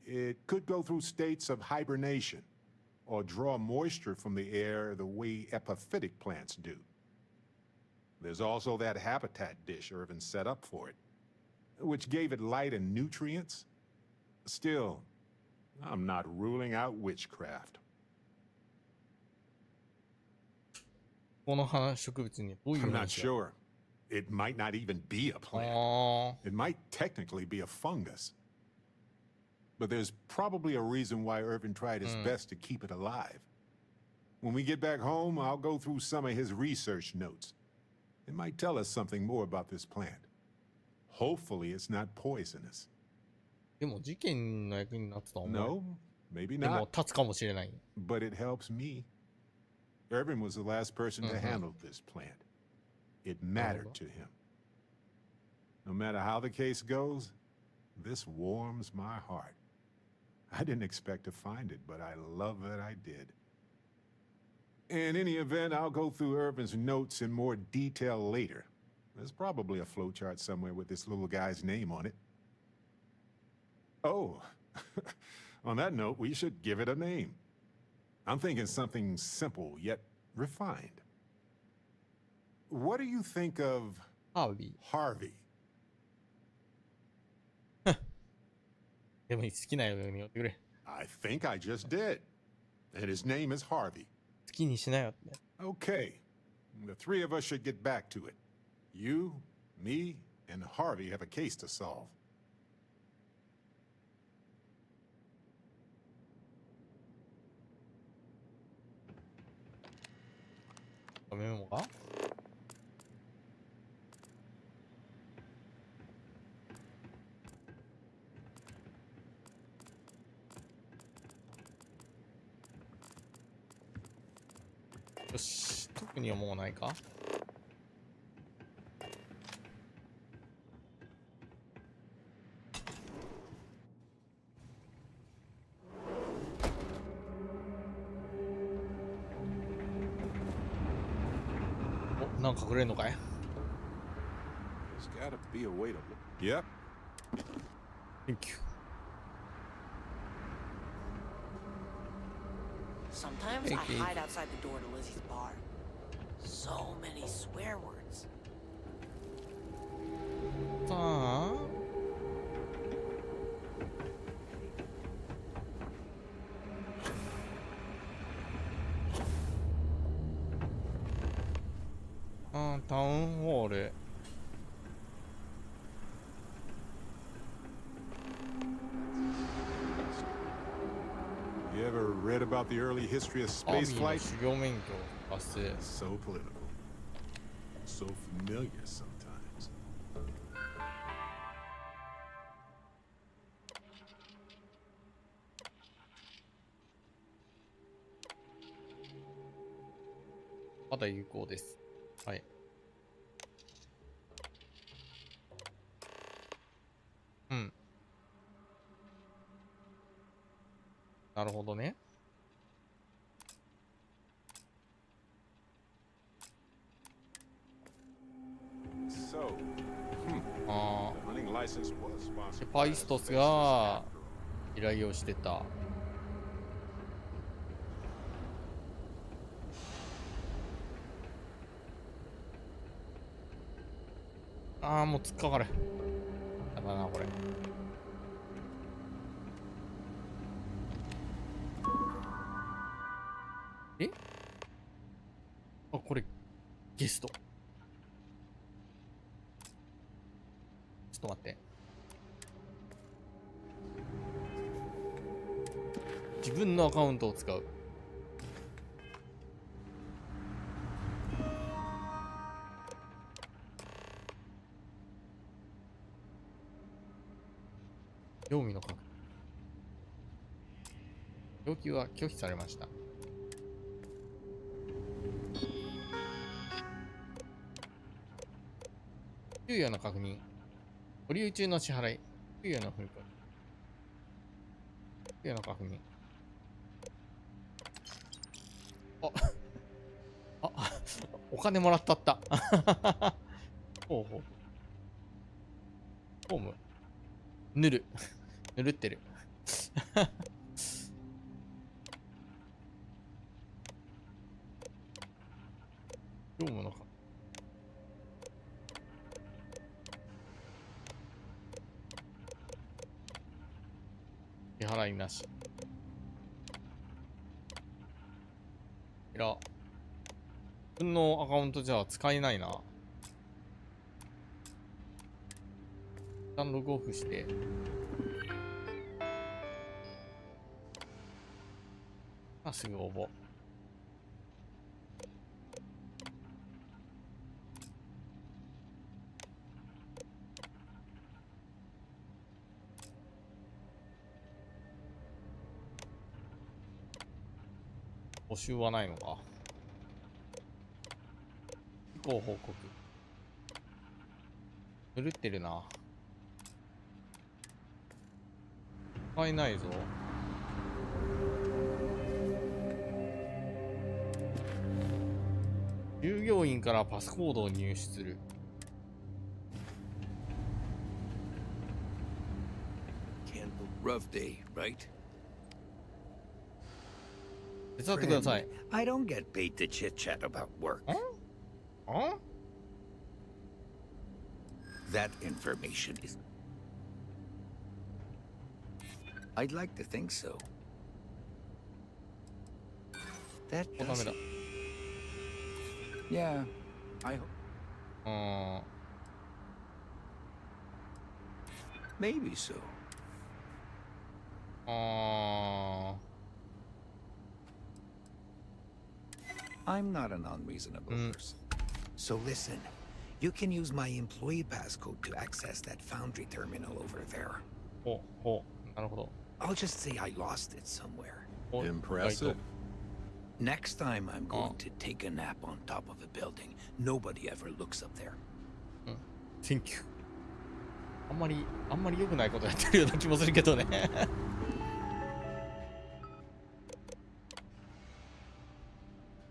Speaker 2: It could go through states of hibernation, or draw moisture from the air the way epiphytic plants do. There's also that habitat dish Irvin set up for it, which gave it light and nutrients. Still, I'm not ruling out witchcraft.
Speaker 1: この花植物にどういう
Speaker 2: I'm
Speaker 1: 話
Speaker 2: not
Speaker 1: が
Speaker 2: sure. It might not even be a plant.
Speaker 1: あ
Speaker 2: It might technically be a fungus. But there's probably a reason why Irvin tried his best to keep it alive. When we get back home, I'll go through some of his research notes. It might tell us something more about this plant. Hopefully it's not poisonous.
Speaker 1: でも事件の役になってたら思う
Speaker 2: No, maybe
Speaker 1: でも
Speaker 2: not.
Speaker 1: 立つかもしれない
Speaker 2: But it helps me. Irvin was the last person to handle this plant. It mattered to him. No matter how the case goes, this warms my heart. I didn't expect to find it, but I love that I did. In any event, I'll go through Irvin's notes in more detail later. There's probably a flowchart somewhere with this little guy's name on it. Oh, on that note, we should give it a name. I'm thinking something simple yet refined. What do you think of
Speaker 1: ハービ
Speaker 2: Harvey?
Speaker 1: ーでも好きなように言ってくれ
Speaker 2: I think I just did. And his name is Harvey.
Speaker 1: 好きにしなよって
Speaker 2: Okay. The three of us should get back to it. You, me, and Harvey have a case to solve.
Speaker 1: メモがよし特にはもうないかおなんかくれんのかい
Speaker 2: There's gotta be a way to... Yep.
Speaker 1: Thank you
Speaker 11: Sometimes
Speaker 1: Hey,
Speaker 11: I
Speaker 1: Keith.
Speaker 11: hide outside the door to Lizzie's bar. So many swear words.
Speaker 1: さあタウンホール
Speaker 2: You ever read about the early history of
Speaker 1: アーミ
Speaker 2: space
Speaker 1: ーの
Speaker 2: flight?
Speaker 1: 修行免許発生
Speaker 2: So political. So familiar sometimes.
Speaker 1: まだ有効ですはいうんなるほどねあ
Speaker 2: The hunting license was
Speaker 1: あ。で
Speaker 2: sponsored
Speaker 1: パ
Speaker 2: by
Speaker 1: イストス
Speaker 2: asbestos
Speaker 1: が
Speaker 2: after all.
Speaker 1: 依頼をしてた。ああ、もう突っかかる。だな、これ。えあ、これ、ゲスト。ちょっと待って。自分のアカウントを使う。業務の確認。要求は拒否されました。給与の確認。保留中の支払い。給与の振り込み。給与の確認。お金もらったった。ほうほう。フォーム。ぬる。ぬるってる。業務のか。支払いなし。えら。自分のアカウントじゃ使えないな。一旦ログオフして。すぐ応募。募集はないのか。以降報告。ぬるってるな。使えないぞ。従業員からパスコードを入手する。
Speaker 7: Rough day, right?
Speaker 1: 手伝ってください。
Speaker 7: I don't get paid to chit chat about work.
Speaker 1: Huh?
Speaker 7: That information is. I'd like to think so. That
Speaker 1: お、ダメだ。
Speaker 7: Yeah, I hope. Maybe so. I'm not an unreasonable person. So listen, you can use my employee passcode to access that foundry terminal over there.
Speaker 1: なるほど。
Speaker 7: I'll just say I lost it somewhere.
Speaker 2: Impressive.
Speaker 7: Next time I'm going to take a nap on top of a building, nobody ever looks up there.
Speaker 1: Thank you. あんまり良くないことやってるような気もするけどね。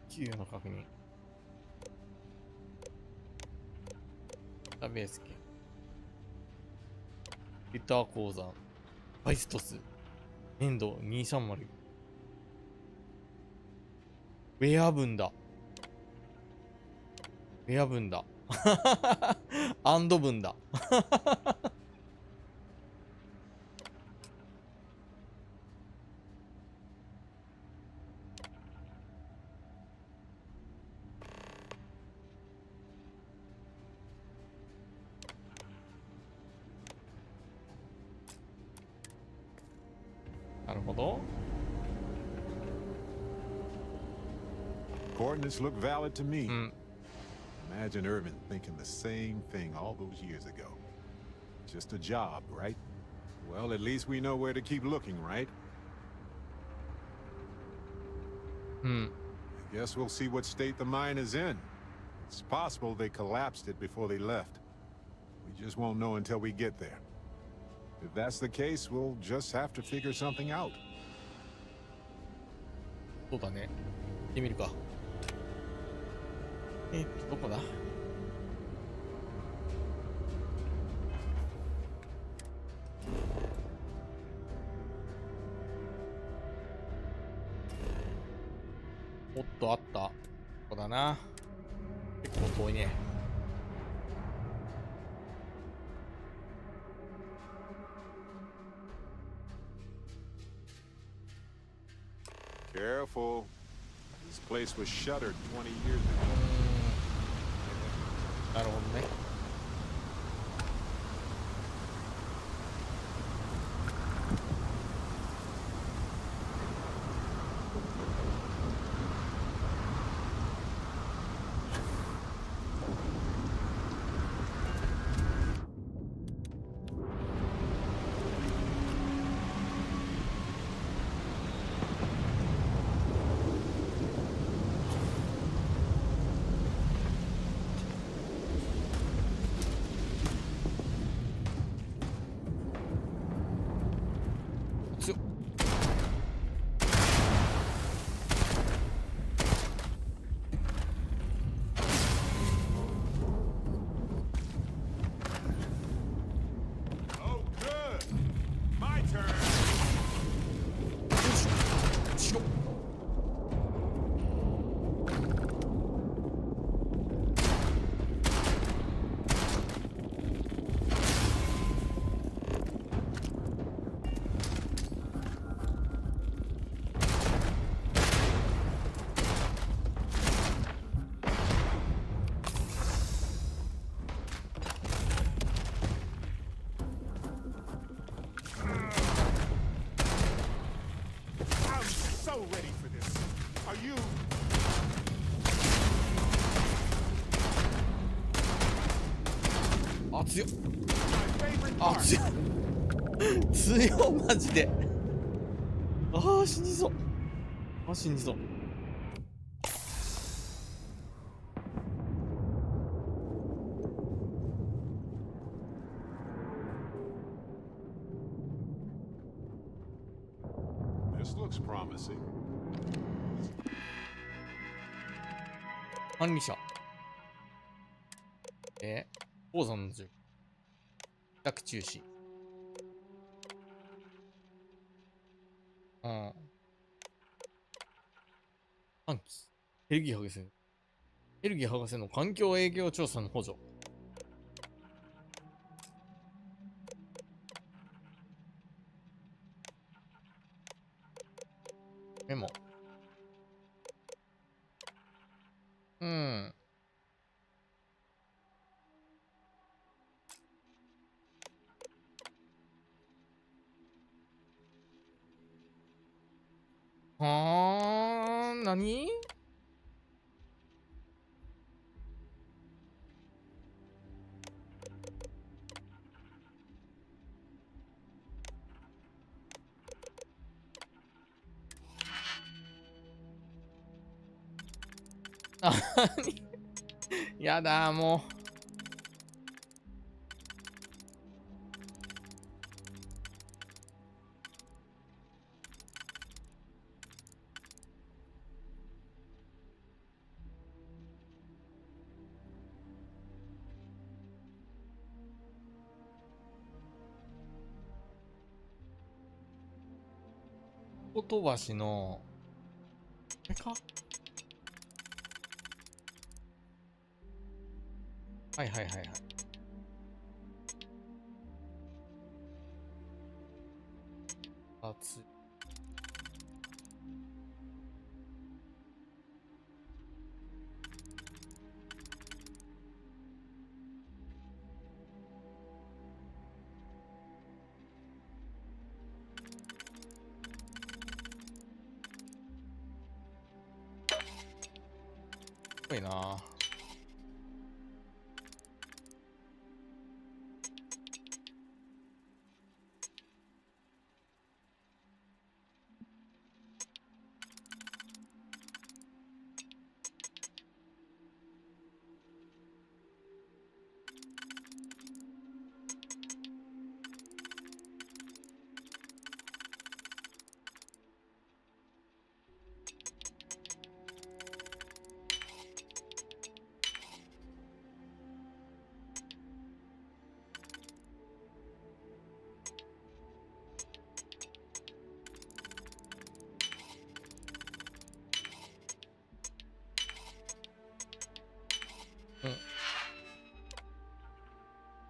Speaker 1: 給与の確認。ダベース系。リター鉱山。バイストス。粘土230。ウェア分だ。ウェア分だ。アンド分だ。なるほど。
Speaker 2: Coordinates look valid to me. Imagine Irvin thinking the same thing all those years ago. Just a job, right? Well, at least we know where to keep looking, right? I guess we'll see what state the mine is in. It's possible they collapsed it before they left. We just won't know until we get there. If that's the case, we'll just have to figure something out.
Speaker 1: そうだね。行ってみるか。どこだ？な。結構遠いね。
Speaker 2: Careful. This place was shuttered 20 years ago.
Speaker 1: なるほどね。強っ。
Speaker 2: Oh, good. My turn.
Speaker 1: しろ。
Speaker 2: I'm so ready for this. Are you?
Speaker 1: あ、強っ。
Speaker 2: My favorite
Speaker 1: あ、
Speaker 2: part.
Speaker 1: 強っ。強っ、マジで。ああ、死にそう。あ、死にそう。
Speaker 2: This looks promising.
Speaker 1: 管理者。鉱山の銃。帰宅中止。うん。短期。ヘルギー博士。ヘルギー博士の環境営業調査の補助。メモ。うん。はーん、何あ、やだ、もう。飛ばしの、これか。はいはいはいはい。熱い。すごいな。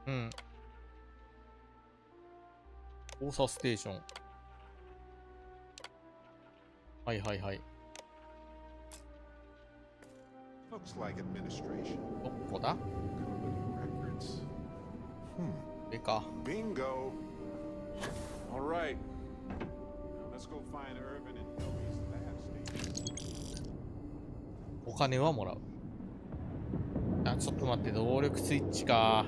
Speaker 1: うん。交差ステーション。はいはいはい。
Speaker 2: Looks like administration.
Speaker 1: どこだ？
Speaker 2: Company records.
Speaker 1: 上か。
Speaker 2: Bingo. All right. Now let's go find Irvin and Toby's lab station.
Speaker 1: お金はもらう。あ、ちょっと待って、動力スイッチか。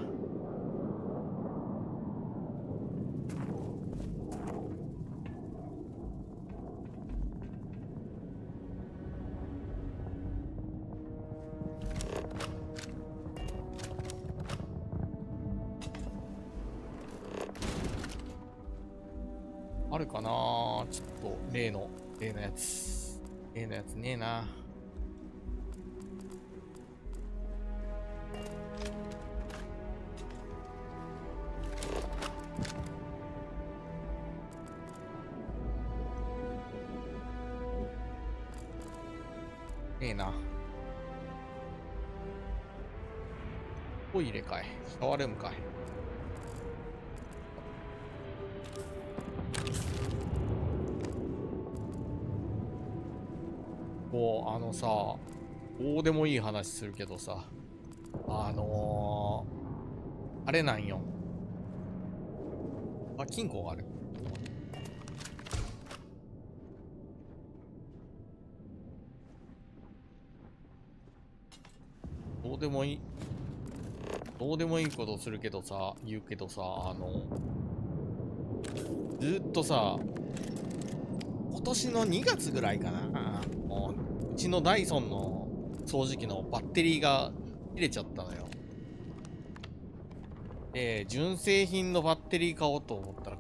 Speaker 1: あるかな、ちょっと例のやつねえな。ねえな。トイレかい、シャワールームかい。あのさ、どうでもいい話するけどさ、あれなんよ。あ、金庫がある。どうでもいいことするけどさ、言うけどさ、ずーっとさ、今年の2月ぐらいかな、うちのダイソンの掃除機のバッテリーが切れちゃったのよ。で、純正品のバッテリー買おうと思ったら、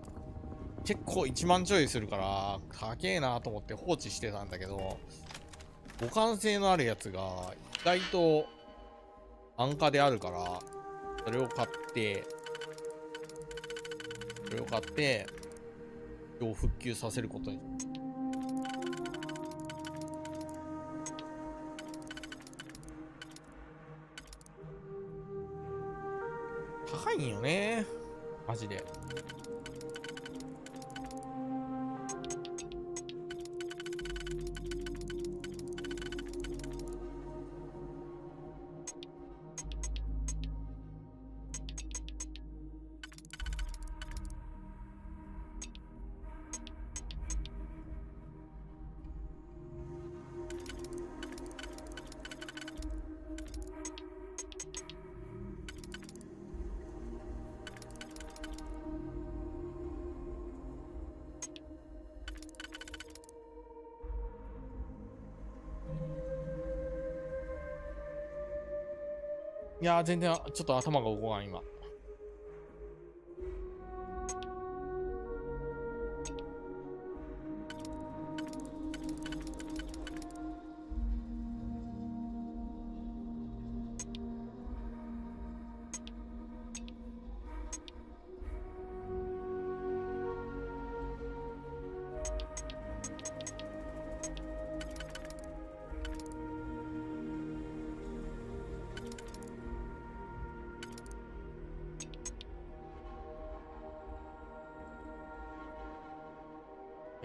Speaker 1: 結構1万ちょいするから、高えなと思って放置してたんだけど、互換性のあるやつが意外と安価であるから、それを買って、今日復旧させることに。高いんよね、マジで。いやー、全然ちょっと頭が動かん今。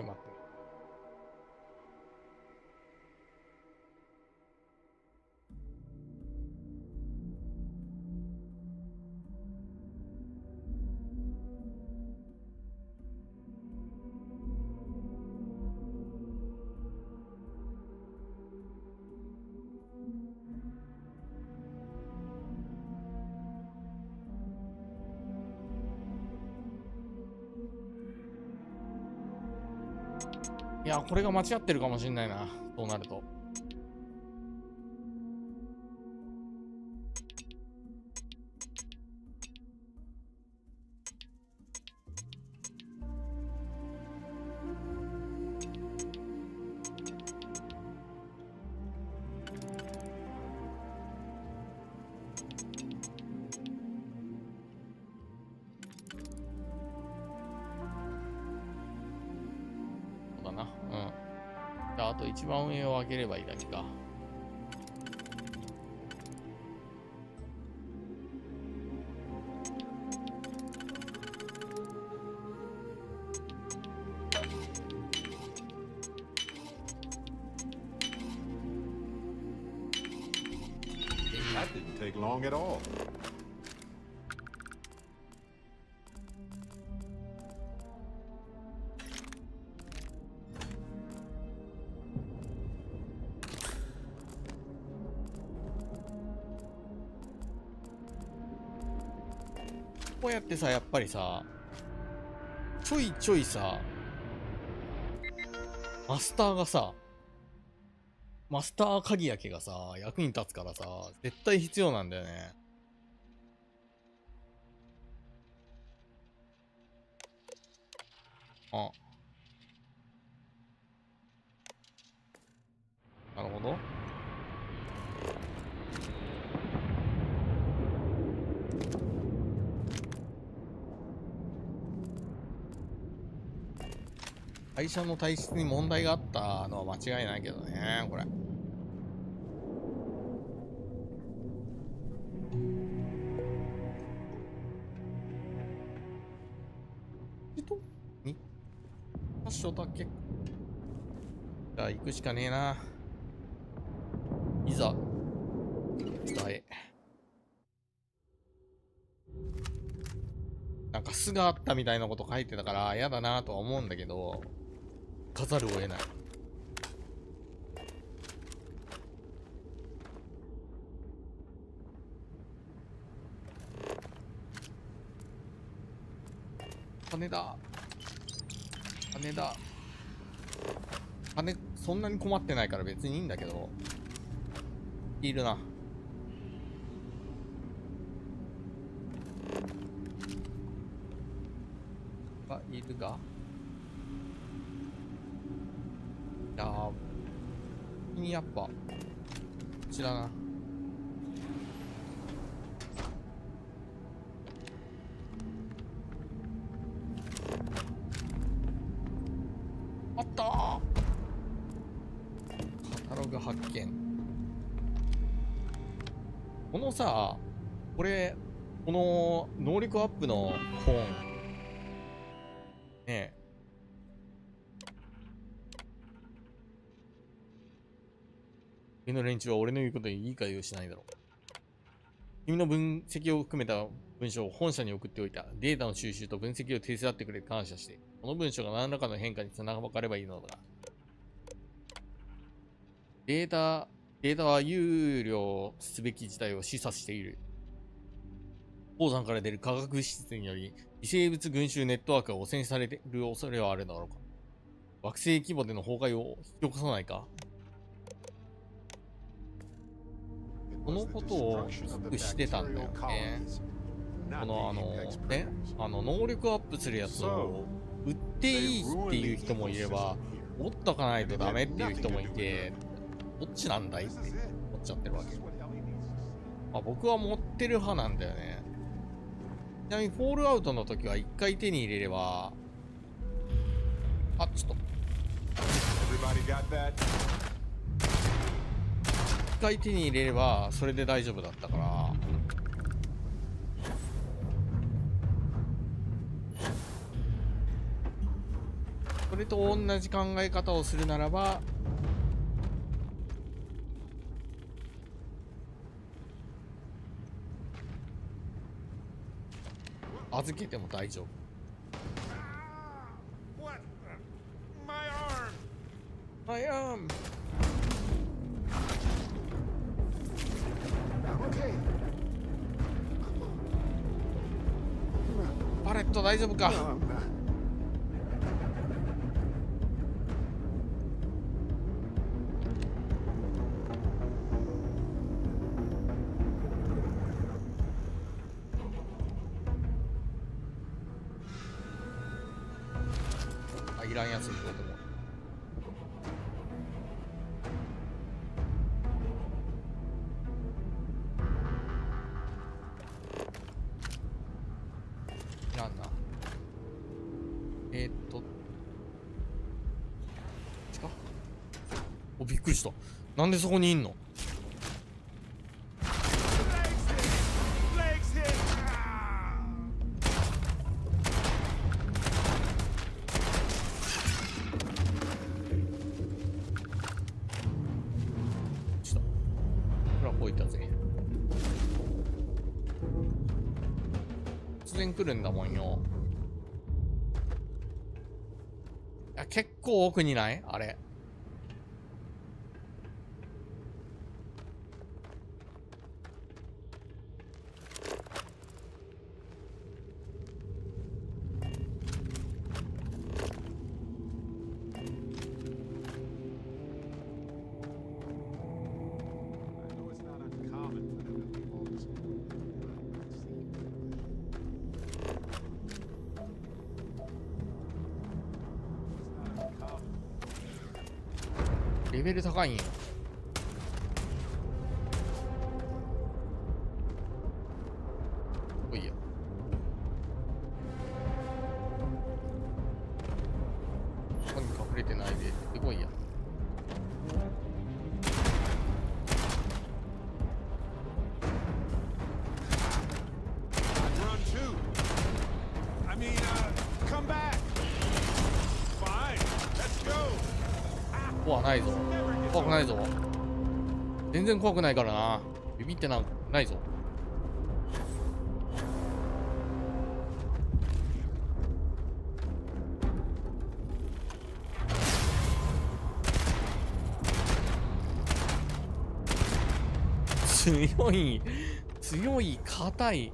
Speaker 1: 待って。いや、これが間違ってるかもしんないな、そうなると。あと一番上を上げればいいだけか。
Speaker 2: take long at all.
Speaker 1: こうやってさ、やっぱりさ、ちょいちょいさ、マスター鍵開けがさ、役に立つからさ、絶対必要なんだよね。あ。なるほど。会社の体質に問題があったのは間違いないけどね、これ。2箇所だけ。じゃあ行くしかねえな。いざ伝え。なんか巣があったみたいなこと書いてたから嫌だなとは思うんだけど、行かざるを得ない。金だ。金だ。金、そんなに困ってないから別にいいんだけど。いるな。いるが、いやー、やっぱこちらな。あったー、カタログ発見。このさ、これ、この能力アップの本ねえ、君の連中は俺の言うことに理解をしないだろう。君の分析を含めた文章を本社に送っておいた。データの収集と分析を手伝ってくれて感謝して、この文章が何らかの変化につながればいいのだ。データは憂慮すべき事態を示唆している。鉱山から出る化学物質により微生物群衆ネットワークが汚染される恐れはあるだろうか。惑星規模での崩壊を引き起こさないか。このことをしてたんだよね。この能力アップするやつを売っていいっていう人もいれば、持っとかないとダメっていう人もいて、どっちなんだいって思っちゃってるわけ。まあ、僕は持ってる派なんだよね。ちなみにフォールアウトの時は一回手に入れれば、あ、ちょっと一回手に入れればそれで大丈夫だったから、それと同じ考え方をするならば、預けても大丈夫。My arm. パレット大丈夫か。いらんやつに行こうと思う。いらんな。こっちか。お、びっくりした。なんでそこにいんの？置いたぜ。突然来るんだもんよ。いや、結構奥にないあれ。レベル高いんや。おいや。ここに隠れてないで。でこいや。
Speaker 2: Run too. I mean, come back. Fine. Let's go.
Speaker 1: 怖ないぞ。怖くないぞ。全然怖くないからな。ビビってないぞ。強い、硬い。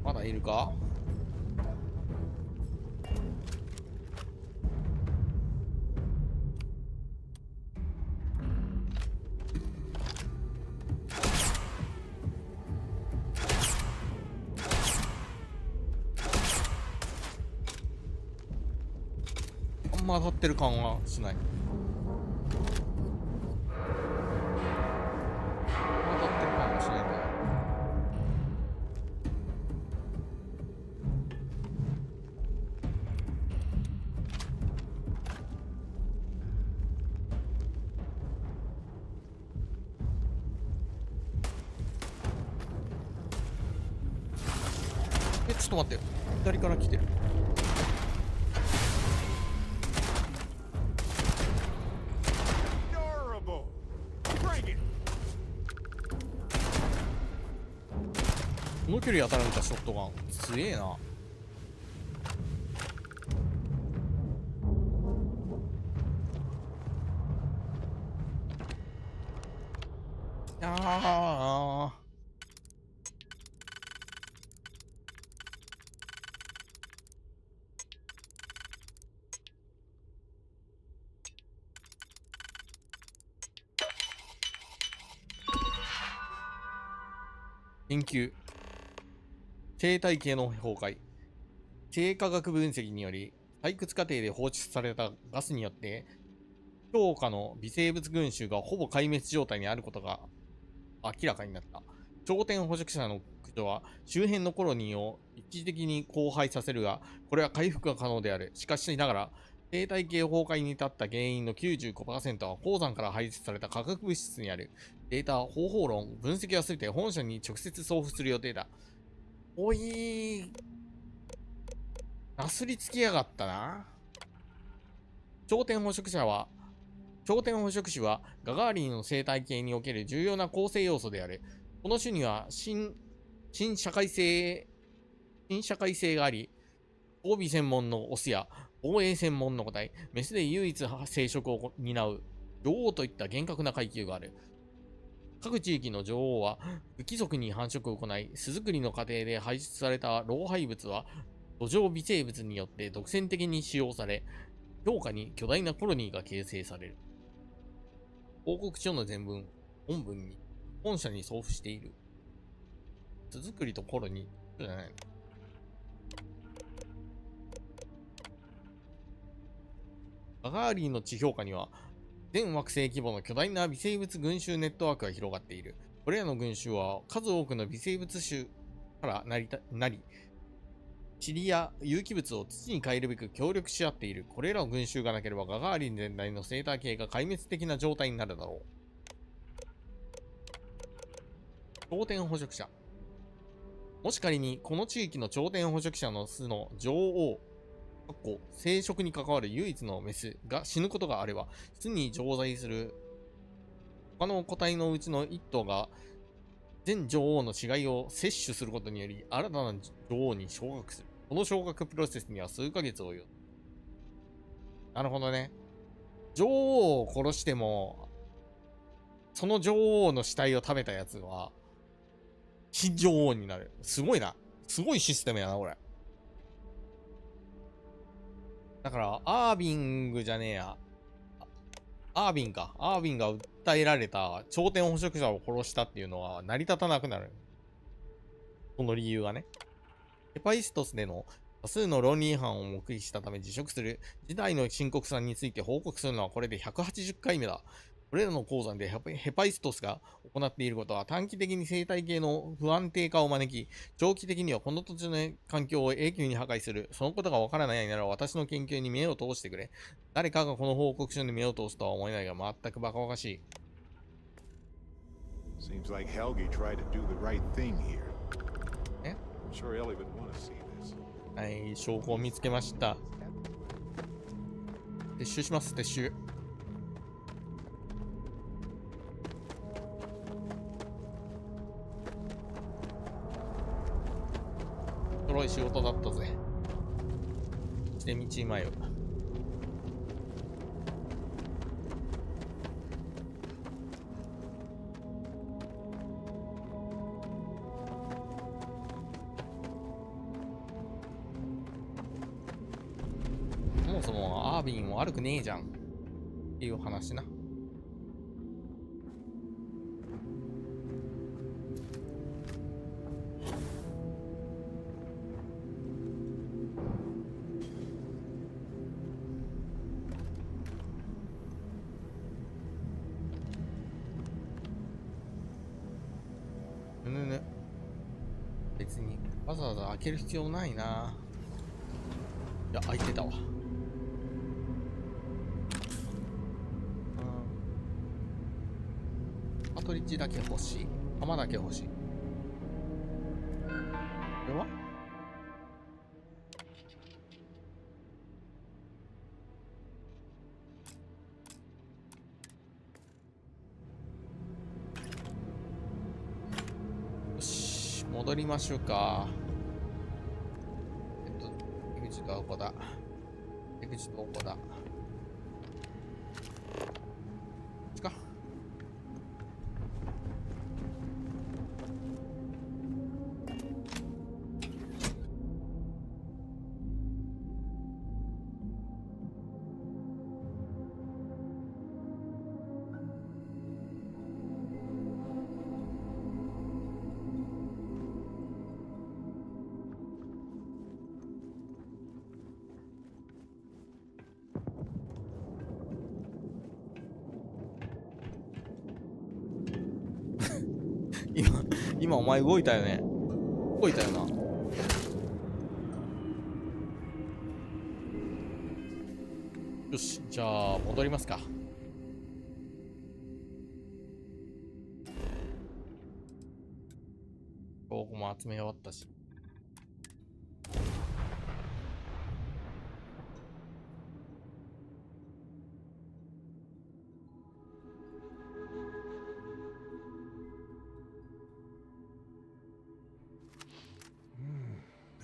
Speaker 1: まだいるか？あんま当たってる感はしない。当たってる感はしないんだよ。ちょっと待って、左から来てる。この距離当たられたショットガン強えな。あー研究。生態系の崩壊。生化学分析により、採掘過程で放出されたガスによって、評価の微生物群衆がほぼ壊滅状態にあることが明らかになった。頂点捕食者の駆除は周辺のコロニーを一時的に荒廃させるが、これは回復が可能である。しかしながら、生態系崩壊に至った原因の 95% は鉱山から排出された化学物質にある。データ、方法論、分析はすべて本社に直接送付する予定だ。おい、なすりつきやがったな。頂点捕食種はガガーリンの生態系における重要な構成要素である。この種には新社会性があり、交尾専門のオスや防衛専門の個体、メスで唯一生殖を担う女王といった厳格な階級がある。各地域の女王は不規則に繁殖を行い、巣作りの過程で排出された老廃物は土壌微生物によって独占的に使用され、評価に巨大なコロニーが形成される。報告書の全文、本文に本社に送付している。巣作りとコロニーじゃないの。ガガーリンの地評価には、全惑星規模の巨大な微生物群衆ネットワークが広がっている。これらの群衆は数多くの微生物種からなり、塵や有機物を土に変えるべく協力し合っている。これらの群衆がなければガガーリン全体の生態系が壊滅的な状態になるだろう。頂点捕食者。もし仮にこの地域の頂点捕食者の巣の女王、生殖に関わる唯一のメスが死ぬことがあれば、巣に常在する他の個体のうちの一頭が全女王の死骸を摂取することにより新たな女王に昇格する。この昇格プロセスには数ヶ月を要。なるほどね。女王を殺しても、その女王の死体を食べたやつは、新女王になる。すごいな。すごいシステムやな、これ。だから、アービングじゃねえや。アービンか。アービンが訴えられた頂点捕食者を殺したっていうのは成り立たなくなる。その理由がね。ヘパイストスでの多数の論理違反を目撃したため辞職する。事態の深刻さについて報告するのはこれで180回目だ。これらの鉱山でヘパイストスが行っていることは短期的に生態系の不安定化を招き、長期的にはこの土地の環境を永久に破壊する。そのことがわからないなら私の研究に目を通してくれ。誰かがこの報告書に目を通すとは思えないが全くバカバカしい。
Speaker 2: Seems like Helgi tried to do the right thing here.
Speaker 1: え
Speaker 2: I'm sure Ellie would want to see this.
Speaker 1: はい、証拠を見つけました。撤収します、撤収。黒い仕事だったぜ。して道迷う。そもそもアービン悪くねえじゃんっていう話な。別にわざわざ開ける必要ないな。いや、開いてたわ。カトリッジだけ欲しい。弾だけ欲しい。これはよし、戻りましょうか。出口どこだ。出口どこだ。こっちか。今お前動いたよね。動いたよな。よし、じゃあ戻りますか。ここも集め終わったし。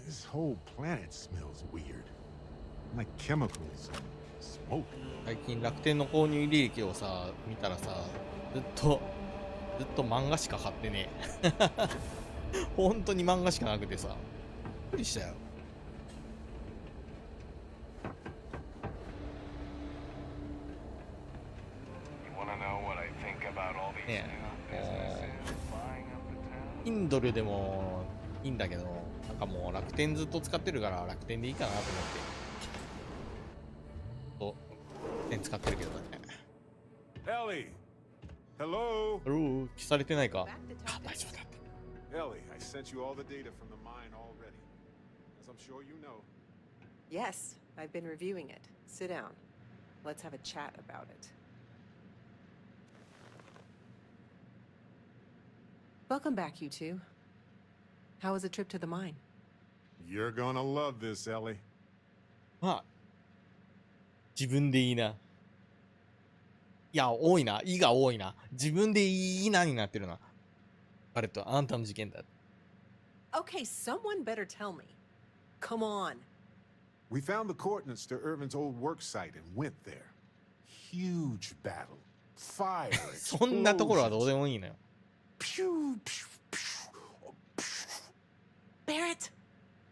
Speaker 2: This whole planet smells weird. Like chemicals and smoke.
Speaker 1: 最近楽天の購入履歴をさ、見たらさ、ずっと漫画しか買ってねえ。本当に漫画しかなくてさ、びっくりしたよ。ねえ、Kindle でもいいんだけど、なんかもう楽天ずっと使ってるから楽天でいいかなと思って。楽天使ってるけどね。
Speaker 2: Ellie! Hello?
Speaker 1: 消されてないか。あ、大丈夫だった。
Speaker 2: Ellie, I sent you all the data from the mine already. As I'm sure you know.
Speaker 8: Yes, I've been reviewing it. Sit down. Let's have a chat about it. Welcome back, you two. How was the trip to the mine?
Speaker 2: You're gonna love this, Ellie.
Speaker 1: まあ、自分でいいな。いや、多いな。いが多いな。自分でいいなになってるな。彼とあんたの事件だ。
Speaker 8: Okay, someone better tell me. Come on.
Speaker 2: We found the coordinates to Irvin's old work site and went there. Huge battle. Fire.
Speaker 1: そんなところはどうでもいいのよ。
Speaker 2: Pew, pew, pew, pew.
Speaker 8: Barrett,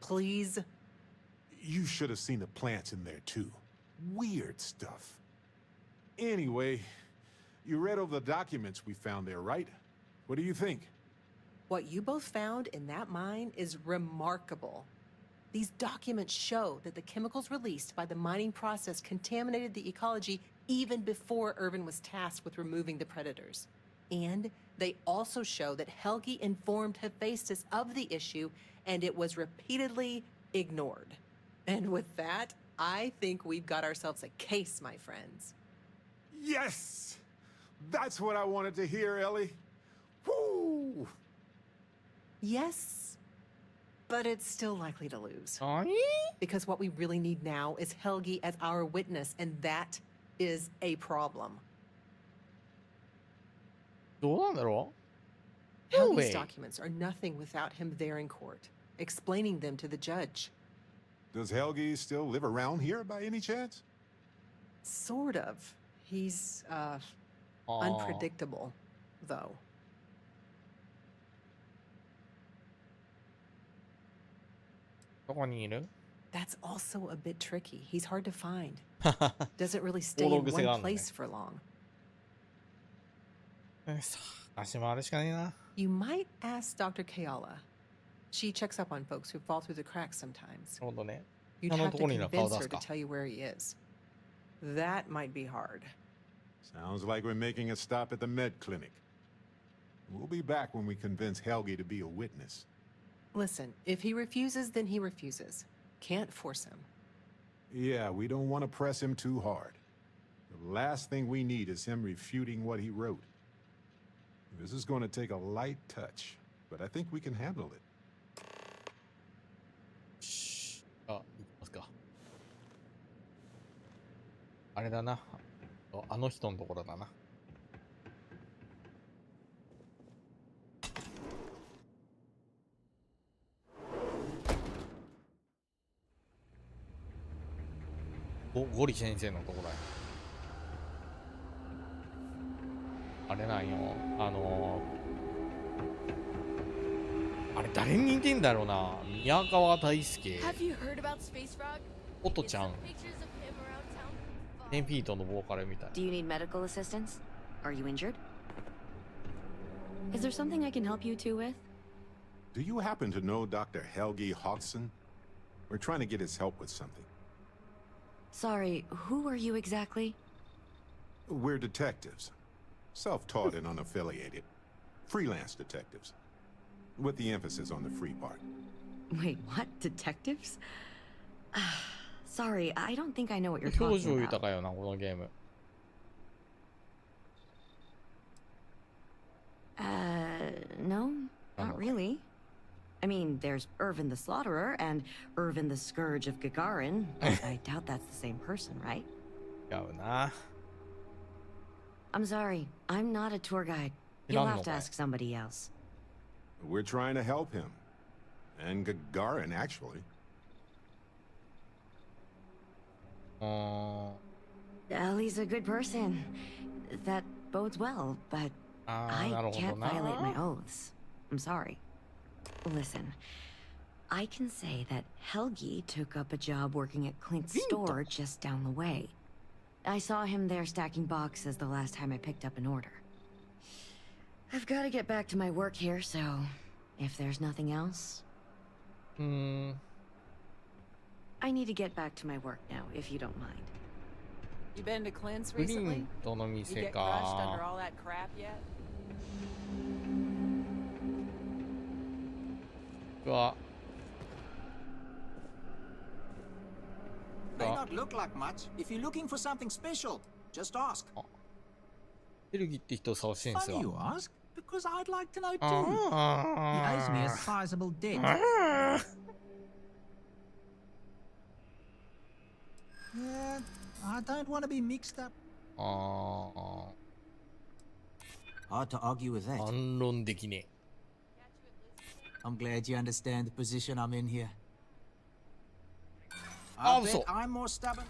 Speaker 8: please.
Speaker 2: You should have seen the plants in there too. Weird stuff. Anyway, you read over the documents we found there, right? What do you think?
Speaker 8: What you both found in that mine is remarkable. These documents show that the chemicals released by the mining process contaminated the ecology even before Irvin was tasked with removing the predators. And they also show that Helgi informed Hephaestus of the issue, and it was repeatedly ignored. And with that, I think we've got ourselves a case, my friends.
Speaker 2: Yes! That's what I wanted to hear, Ellie. Woo!
Speaker 8: Yes, but it's still likely to lose.
Speaker 1: 何
Speaker 8: Because what we really need now is Helgi as our witness, and that is a problem.
Speaker 1: どうなんだろう
Speaker 8: Helgi's
Speaker 1: way.
Speaker 8: documents are nothing without him there in court, explaining them to the judge.
Speaker 2: Does Helgi still live around here by any chance?
Speaker 8: Sort of. He's,
Speaker 1: あー
Speaker 8: unpredictable, though.
Speaker 1: どこにいる
Speaker 8: That's also a bit tricky. He's hard to find. Doesn't really stay in
Speaker 1: 大道癖があ
Speaker 8: one
Speaker 1: るのね
Speaker 8: place for long.
Speaker 1: 足回るしかねえな。
Speaker 8: You might ask Dr. Kayala. She checks up on folks who fall through the cracks sometimes.
Speaker 1: なるほどね。
Speaker 8: You'd
Speaker 1: 他の
Speaker 8: have
Speaker 1: と
Speaker 8: to
Speaker 1: ころには顔
Speaker 8: convince
Speaker 1: 出
Speaker 8: her
Speaker 1: す
Speaker 8: to
Speaker 1: か。
Speaker 8: tell you where he is. That might be hard.
Speaker 2: Sounds like we're making a stop at the med clinic. We'll be back when we convince Helgi to be a witness.
Speaker 8: Listen, if he refuses, then he refuses. Can't force him.
Speaker 2: Yeah, we don't want to press him too hard. The last thing we need is him refuting what he wrote. This is going to take a light touch, but I think we can handle it.
Speaker 1: あ、行きますか。あれだな。あの人のところだな。ゴリ先生のところや。あれなんよ。あれ誰に似てんだろうな。宮川大輔。
Speaker 3: Have you heard about Space Frog?
Speaker 1: おとちゃん。
Speaker 3: Pictures of him around town.
Speaker 1: 10フィートのボーカルみたい。
Speaker 12: Do you need medical assistance? Are you injured? Is there something I can help you two with?
Speaker 2: Do you happen to know Dr. Helgi Hodgson? We're trying to get his help with something.
Speaker 12: Sorry, who are you exactly?
Speaker 2: We're detectives. Self-taught and unaffiliated. Freelance detectives. With the emphasis on the free part.
Speaker 12: Wait, what? Detectives? Sorry, I don't think I know what you're
Speaker 1: 表
Speaker 12: talking
Speaker 1: 情
Speaker 12: about.
Speaker 1: 豊かよな、このゲーム。
Speaker 12: No, not really. I mean, there's Irvin the Slaughterer and Irvin the Scourge of Gagarin. But I doubt that's the same person, right?
Speaker 1: 違うな。
Speaker 12: I'm sorry, I'm not a tour guide. You'll have to ask somebody else.
Speaker 2: We're trying to help him. And Gagarin, actually.
Speaker 1: うーん。
Speaker 12: Ellie's a good person. That bodes well, but
Speaker 1: あ
Speaker 12: I
Speaker 1: ー、なるほど
Speaker 12: can't
Speaker 1: な。
Speaker 12: violate my oaths. I'm sorry. Listen, I can say that Helgi took up a job working at Clint's store just down the way. I saw him there stacking boxes the last time I picked up an order. I've got to get back to my work here, so if there's nothing else,
Speaker 1: うーん。
Speaker 12: I need to get back to my work now, if you don't mind.
Speaker 6: You been to Clint's
Speaker 1: プリ
Speaker 6: recently?
Speaker 1: ントの
Speaker 6: You
Speaker 1: 店
Speaker 6: get crushed under
Speaker 1: か。
Speaker 6: all that crap yet?
Speaker 1: うわ。か
Speaker 13: not look like much. If you're looking for something special, just ask.
Speaker 1: ヘルギって人を探してるんです
Speaker 13: Funny
Speaker 1: が
Speaker 13: you ask, because I'd like to know too. He owes me a sizable debt. Yeah, I don't want to be mixed up.
Speaker 1: あ
Speaker 13: Hard to argue with
Speaker 1: あ
Speaker 13: that.
Speaker 1: 反論できね
Speaker 13: I'm glad you understand the position I'm in here.
Speaker 1: Oh,
Speaker 13: I bet
Speaker 1: so-
Speaker 13: I'm more stubborn.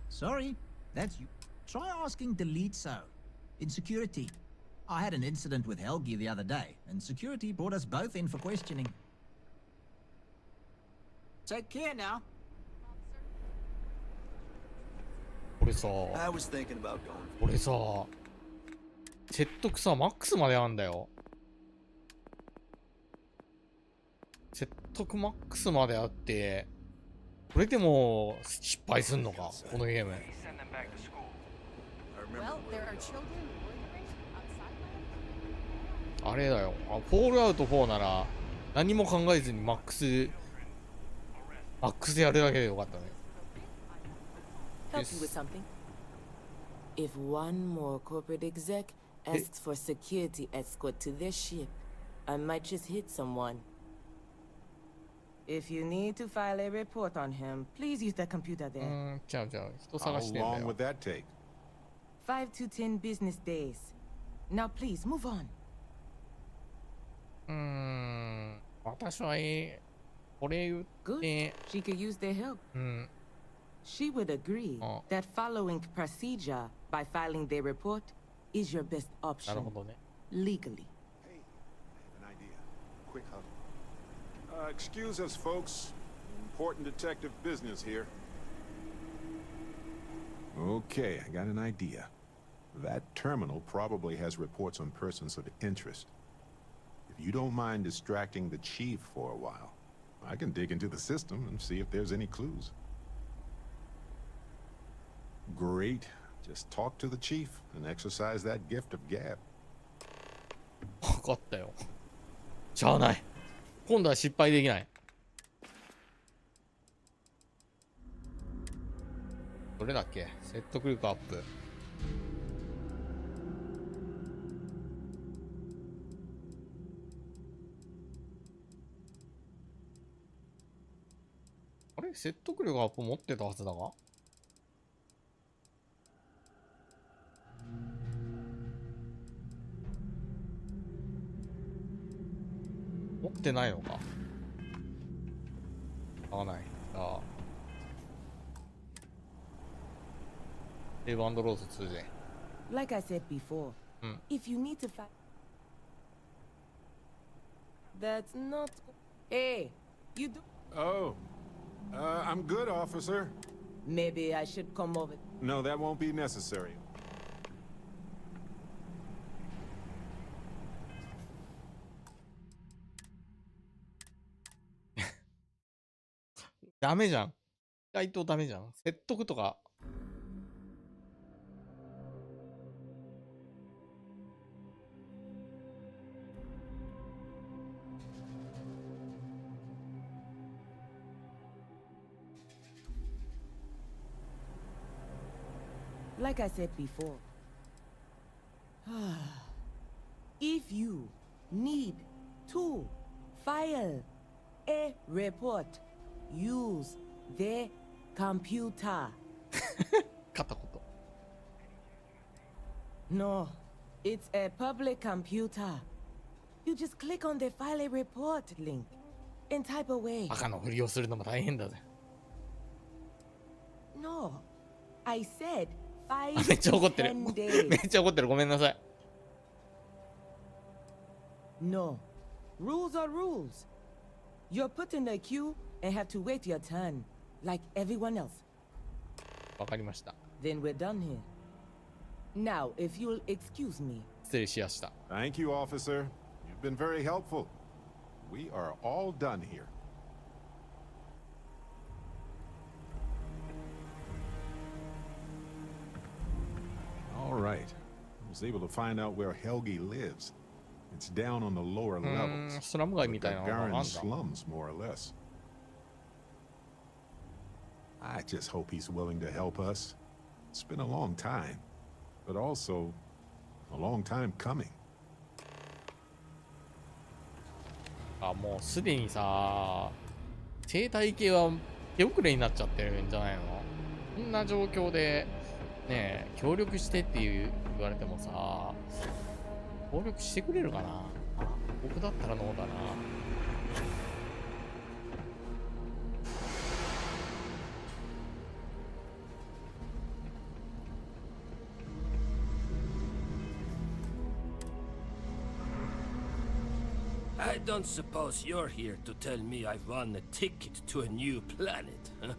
Speaker 13: Sorry, that's you. Try asking Delitso in security. I had an incident with Helgi the other day, and security brought us both in for questioning. Take care now.
Speaker 1: これさ
Speaker 10: I was thinking about going.
Speaker 1: これさ説得さマックスまであんだよ。説得マックスまであってこれでも失敗すんのかこのゲーム。
Speaker 3: Well, there are children loitering outside.
Speaker 1: あれだよ、フォールアウト4なら何も考えずにマックスやるだけでよかったね。
Speaker 14: Help you with something? If one more corporate exec asks for security escort to their ship, I might just hit someone. If you need to file a report on him, please use the computer
Speaker 1: う
Speaker 14: there.
Speaker 1: ーん、違う人
Speaker 2: How
Speaker 1: 探してんだ
Speaker 2: long
Speaker 1: よ
Speaker 2: would。that take?
Speaker 14: 5 to 10 business days. Now please, move on.
Speaker 1: うーん、私はこれ言っ
Speaker 14: Good.
Speaker 1: て、
Speaker 14: She could use their help.
Speaker 1: うん、
Speaker 14: She would agree
Speaker 1: Oh.
Speaker 14: that following procedure by filing their report is your best
Speaker 1: なる
Speaker 14: option
Speaker 1: ほどね。
Speaker 14: legally.
Speaker 2: Hey, I have an idea. Quick hug. Excuse us, folks. Important detective business here. Okay, I got an idea. That terminal probably has reports on persons of interest. If you don't mind distracting the chief for a while, I can dig into the system and see if there's any clues. Great. Just talk to the chief and exercise that gift of gab.
Speaker 1: 分かったよ。しゃあない。今度は失敗できない。どれだっけ？説得力アップ。あれ？説得力アップ持ってたはずだが？持ってないのか。合わない。ああ。レバンドローズ2で。
Speaker 14: Like I said before, if you need to fight, that's not. Hey, you do.
Speaker 2: Oh. I'm good, officer.
Speaker 14: Maybe I should come over.
Speaker 2: No, that won't be necessary.
Speaker 1: ダメじゃん。意外とダメじゃん。説得とか。
Speaker 14: Like I said before, if you need to file a report, use the computer.
Speaker 1: 片言。
Speaker 14: No, it's a public computer. You just click on the file a report link and type away.
Speaker 1: 赤のふりをするのも大変だぜ。
Speaker 14: No, I said
Speaker 1: あ、
Speaker 14: 5
Speaker 1: めっちゃ怒ってる。
Speaker 14: 10
Speaker 1: め
Speaker 14: days.
Speaker 1: っちゃ怒ってる。ごめんなさい。
Speaker 14: No, rules are rules. You're put in a queue and have to wait your turn, like everyone else.
Speaker 1: わかりました。
Speaker 14: Then we're done here. Now, if you'll excuse me.
Speaker 1: 失礼しやした。
Speaker 2: Thank you, officer. You've been very helpful. We are all done here. All right. I was able to find out where Helgi lives. It's down on the lower levels.
Speaker 1: スラム街みたいなのがあん
Speaker 2: Gagarin
Speaker 1: だ。
Speaker 2: slums, more or less. I just hope he's willing to help us. It's been a long time, but also a long time coming.
Speaker 1: あ、もうすでにさ、生態系は手遅れになっちゃってるんじゃないの？こんな状況で、ねえ、協力してって言われてもさ、協力してくれるかな？僕だったらノーだな。
Speaker 11: I don't suppose you're here to tell me I've won a ticket to a new planet, huh?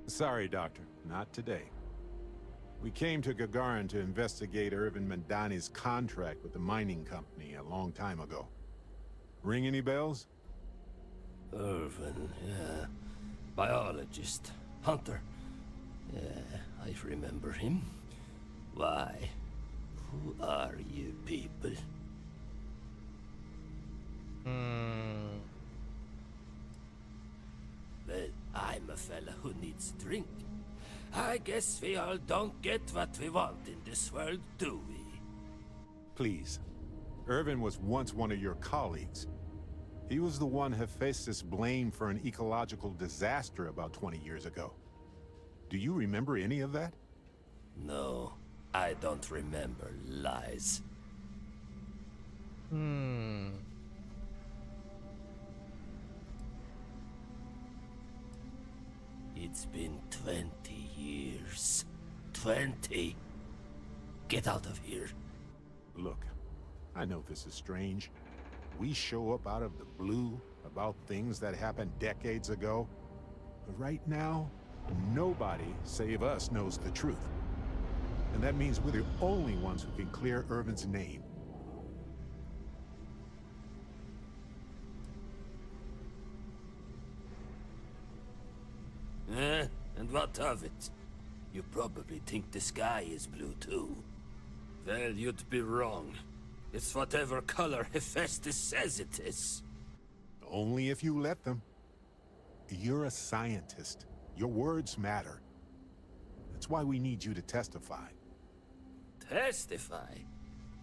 Speaker 2: Sorry, Doctor, not today. We came to Gagarin to investigate Irvin Mandani's contract with the mining company a long time ago. Ring any bells?
Speaker 11: Irvin, yeah. Biologist. Hunter. Yeah, I remember him. Why? Who are you people? Well, I'm a fella who needs a drink. I guess we all don't get what we want in this world, do we?
Speaker 2: Please. Irvin was once one of your colleagues. He was the one Hephaestus blamed for an ecological disaster about 20 years ago. Do you remember any of that?
Speaker 11: No, I don't remember lies. It's been 20 years. 20! Get out of here.
Speaker 2: Look, I know this is strange. We show up out of the blue about things that happened decades ago. But right now, nobody save us knows the truth. And that means we're the only ones who can clear Irvin's name.
Speaker 11: And what of it? You probably think the sky is blue too. Well, you'd be wrong. It's whatever color Hephaestus says it is.
Speaker 2: Only if you let them. You're a scientist. Your words matter. That's why we need you to testify.
Speaker 11: Testify?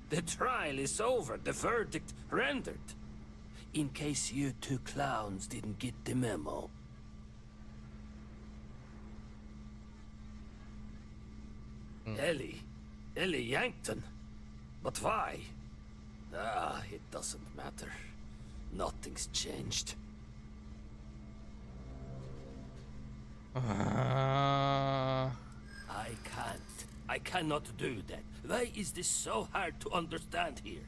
Speaker 11: The trial is over, the verdict rendered. In case you two clowns didn't get the memo. Ellie Yankton. But why? Ah, it doesn't matter. Nothing's changed. I cannot do that. Why is this so hard to understand here?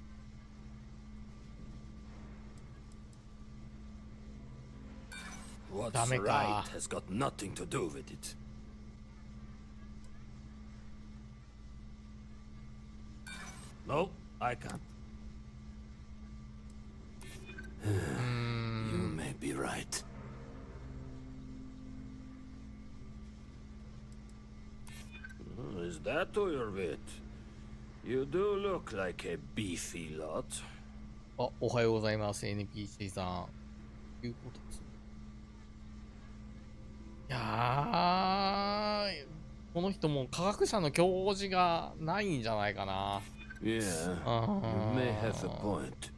Speaker 11: What's right has got nothing to do with it. No, I can't. You may be right. Is that who you're with? You do look like a beefy lot.
Speaker 1: あ、おはようございます、NPC さん。いうことです。いやー、この人も科学者の教授がないんじゃないかな。
Speaker 11: Yeah, you may have a point.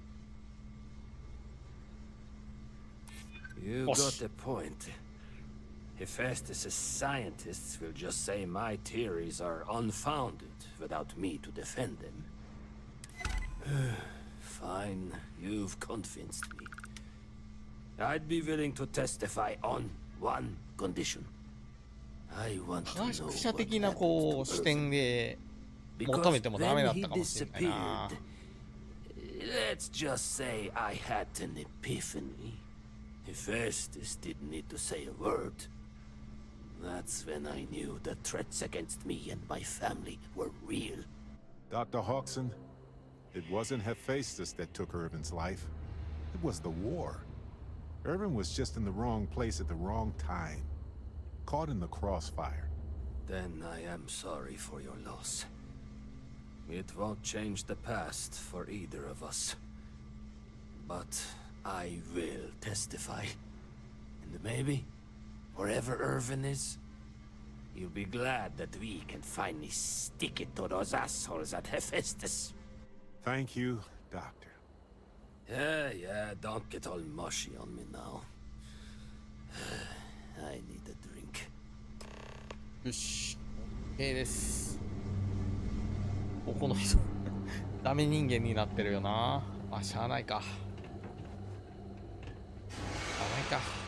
Speaker 11: You got a point. Hephaestus' scientists will just say my theories are unfounded without me to defend them. Fine, you've convinced me. I'd be willing to testify on one condition. I want to know what happened to Irvin. Because when he disappeared, let's just say I had an epiphany. Hephaestus didn't need to say a word. That's when I knew the threats against me and my family were real.
Speaker 2: Dr. Hawkson, it wasn't Hephaestus that took Irvin's life. It was the war. Irvin was just in the wrong place at the wrong time. Caught in the crossfire.
Speaker 11: Then I am sorry for your loss. It won't change the past for either of us. But I will testify. And maybe wherever Irvin is, you'll be glad that we can finally stick it to those assholes at Hephaestus.
Speaker 2: Thank you, Doctor.
Speaker 11: Yeah, don't get all mushy on me now. I need a drink.
Speaker 1: よし OK です。この人ダメ人間になってるよな。あ、しゃあないか。しゃあないか。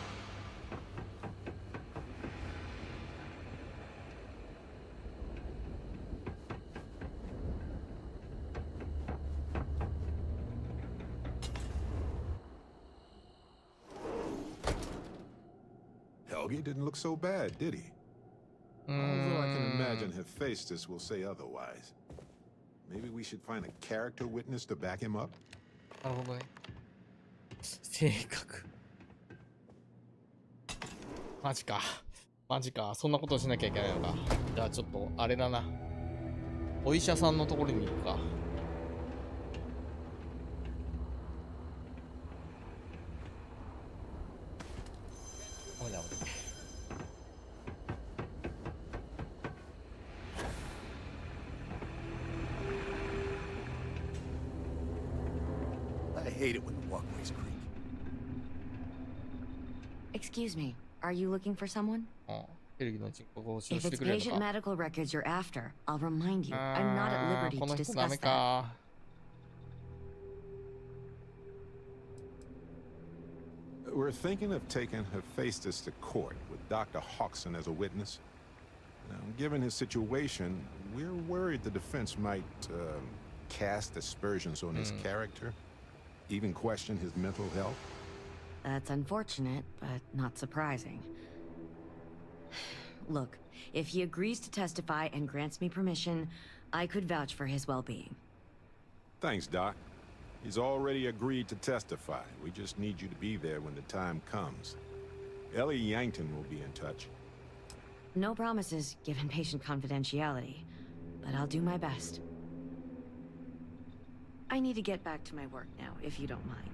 Speaker 2: Helgi didn't look so bad, did he? Although I can imagine Hephaestus will say otherwise. Maybe we should find a character witness to back him up?
Speaker 1: なるほどね。性格。マジか。マジか。そんなことをしなきゃいけないのか。じゃあちょっと、あれだな。お医者さんのところに行くか。危ない危ない。
Speaker 7: I hate it when the walkways creak.
Speaker 12: Excuse me, are you looking for someone?
Speaker 1: ヘルギの人口を使用
Speaker 12: If
Speaker 1: して
Speaker 12: it's
Speaker 1: くれる
Speaker 12: patient
Speaker 1: のか。
Speaker 12: medical records you're after, I'll remind you, I'm not at
Speaker 1: あ
Speaker 12: liberty
Speaker 1: ーこ
Speaker 12: to
Speaker 1: の人ダ
Speaker 12: discuss
Speaker 1: メ
Speaker 12: that.
Speaker 1: か。
Speaker 2: We're thinking of taking Hephaestus to court with Dr. Hodgson as a witness. Now, given his situation, we're worried the defense might cast aspersions on his character, even question his mental health.
Speaker 12: That's unfortunate, but not surprising. Look, if he agrees to testify and grants me permission, I could vouch for his well-being.
Speaker 2: Thanks, Doc. He's already agreed to testify. We just need you to be there when the time comes. Ellie Yankton will be in touch.
Speaker 12: No promises, given patient confidentiality, but I'll do my best. I need to get back to my work now, if you don't mind.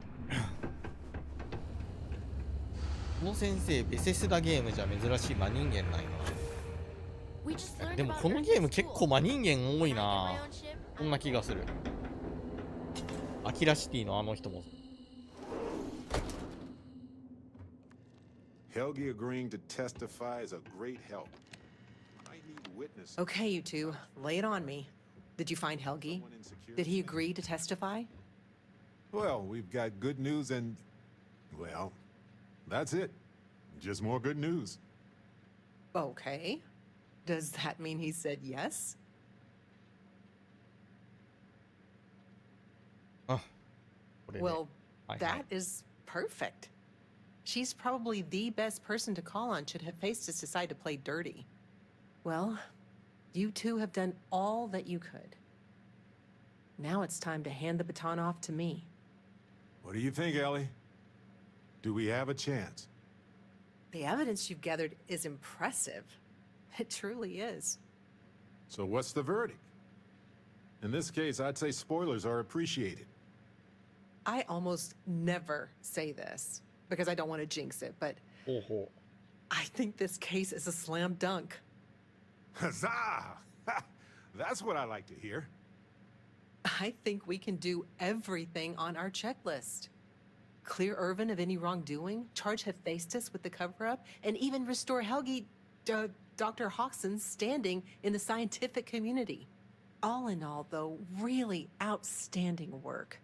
Speaker 1: この先生、ベセスダゲームじゃ珍しい真人間ないな。でもこのゲーム結構真人間多いな。こんな気がする。アキラシティのあの人も。
Speaker 2: Helgi agreeing to testify is a great help. I need witnesses.
Speaker 8: Okay, you two, lay it on me. Did you find Helgi? Did he agree to testify?
Speaker 2: Well, we've got good news and, well, that's it. Just more good news.
Speaker 8: Okay. Does that mean he said yes? Well, that is perfect. She's probably the best person to call on should Hephaestus decide to play dirty. Well, you two have done all that you could. Now it's time to hand the baton off to me.
Speaker 2: What do you think, Ellie? Do we have a chance?
Speaker 8: The evidence you've gathered is impressive. It truly is.
Speaker 2: So what's the verdict? In this case, I'd say spoilers are appreciated.
Speaker 8: I almost never say this because I don't want to jinx it, but I think this case is a slam dunk.
Speaker 2: Huzzah! That's what I like to hear.
Speaker 8: I think we can do everything on our checklist. Clear Irvin of any wrongdoing, charge Hephaestus with the cover-up, and even restore Helgi, Dr. Hodgson's standing in the scientific community. All in all, though, really outstanding work.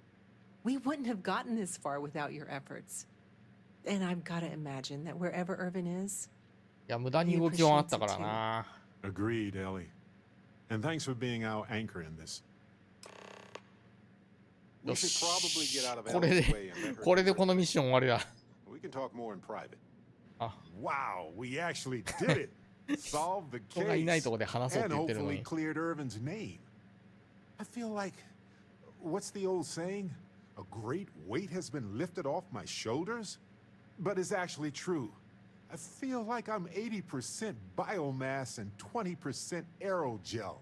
Speaker 8: We wouldn't have gotten this far without your efforts. And I've got to imagine that wherever Irvin is,
Speaker 1: いや、無駄に動きはあったからな。
Speaker 2: Agreed, Ellie. And thanks for being our anchor in this.
Speaker 1: よ
Speaker 2: We should
Speaker 1: し
Speaker 2: probably get out of
Speaker 1: これ
Speaker 2: Ellie's
Speaker 1: で
Speaker 2: way and let her
Speaker 1: これでこのミッション終わりだ。
Speaker 2: We can talk more in private.
Speaker 1: あ、
Speaker 2: Wow, we actually did it. Solved the
Speaker 1: 人がいないと
Speaker 2: case
Speaker 1: こで話そうって
Speaker 2: and
Speaker 1: 言ってるの
Speaker 2: hopefully
Speaker 1: に。
Speaker 2: cleared Irvin's name. I feel like, what's the old saying? A great weight has been lifted off my shoulders? But it's actually true. I feel like I'm 80% biomass and 20% aerogel.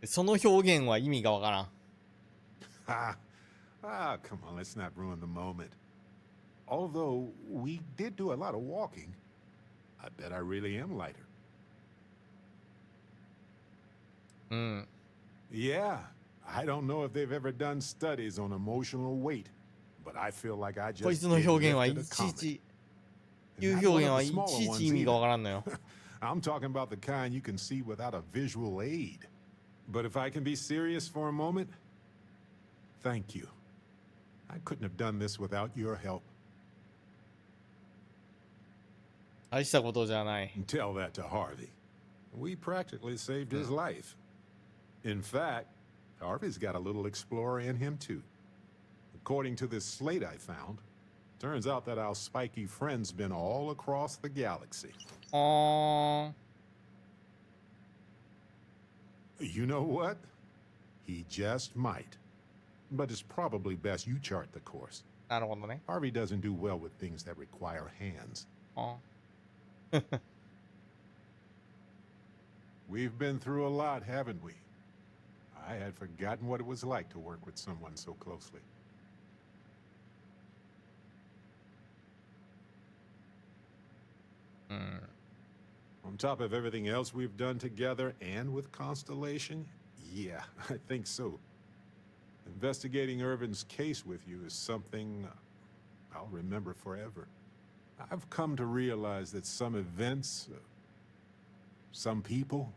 Speaker 1: その表現は意味がわからん。
Speaker 2: Ha! Ah, come on, let's not ruin the moment. Although we did do a lot of walking, I bet I really am lighter.
Speaker 1: うん。
Speaker 2: Yeah, I don't know if they've ever done studies on emotional weight, but I feel like I
Speaker 1: こい
Speaker 2: just
Speaker 1: つの
Speaker 2: did
Speaker 1: 表現
Speaker 2: lift
Speaker 1: は
Speaker 2: a
Speaker 1: いちい
Speaker 2: comet.
Speaker 1: ち、
Speaker 2: And
Speaker 1: 言う
Speaker 2: not
Speaker 1: 表
Speaker 2: one
Speaker 1: 現
Speaker 2: of
Speaker 1: は
Speaker 2: the
Speaker 1: い
Speaker 2: smaller
Speaker 1: ちいち
Speaker 2: ones
Speaker 1: 意味が
Speaker 2: either.
Speaker 1: わからんのよ。
Speaker 2: I'm talking about the kind you can see without a visual aid. But if I can be serious for a moment, thank you. I couldn't have done this without your help.
Speaker 1: 大したことじゃない。
Speaker 2: Tell that to Harvey. We practically saved his life. In fact, Harvey's got a little explorer in him too. According to this slate I found, turns out that our spiky friend's been all across the galaxy.
Speaker 1: あ
Speaker 2: You know what? He just might. But it's probably best you chart the course.
Speaker 1: ー、なるほどね。
Speaker 2: Harvey doesn't do well with things that require hands.
Speaker 1: あ
Speaker 2: We've been through a lot, haven't we? I had forgotten what it was like to work with someone so closely.
Speaker 1: うん。
Speaker 2: On top of everything else we've done together and with Constellation, yeah, I think so. Investigating Irvin's case with you is something I'll remember forever. I've come to realize that some events, some people,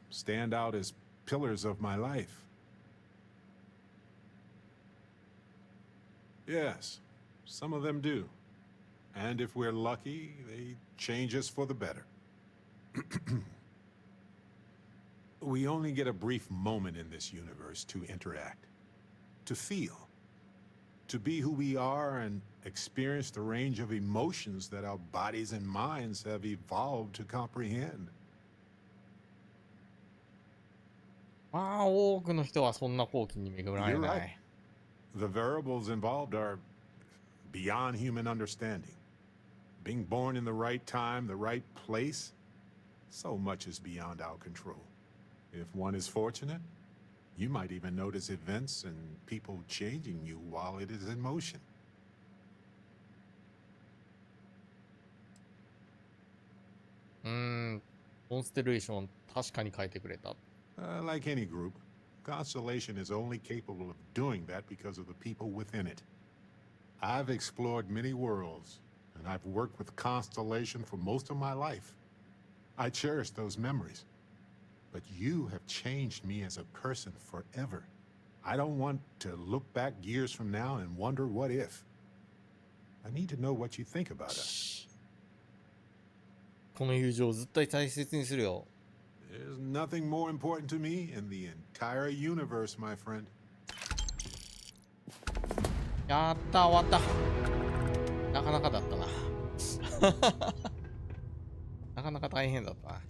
Speaker 2: stand out as pillars of my life. Yes, some of them do. And if we're lucky, they change us for the better. We only get a brief moment in this universe to interact, to feel, to be who we are and experience the range of emotions that our bodies and minds have evolved to comprehend.
Speaker 1: まあ、多くの人はそんな好奇に恵まれ
Speaker 2: You're
Speaker 1: な
Speaker 2: right.
Speaker 1: い。
Speaker 2: The variables involved are beyond human understanding. Being born in the right time, the right place, so much is beyond our control. If one is fortunate, you might even notice events and people changing you while it is in motion.
Speaker 1: コンステレーション確かに書いてくれた。
Speaker 2: Like any group, Constellation is only capable of doing that because of the people within it. I've explored many worlds, and I've worked with Constellation for most of my life. I cherish those memories. But you have changed me as a person forever. I don't want to look back years from now and wonder what if. I need to know what you think about us.
Speaker 1: この友情をずっと大切にするよ。
Speaker 2: There's nothing more important to me in the entire universe, my friend.
Speaker 1: やった終わった。なかなかだったな。なかなか大変だったな。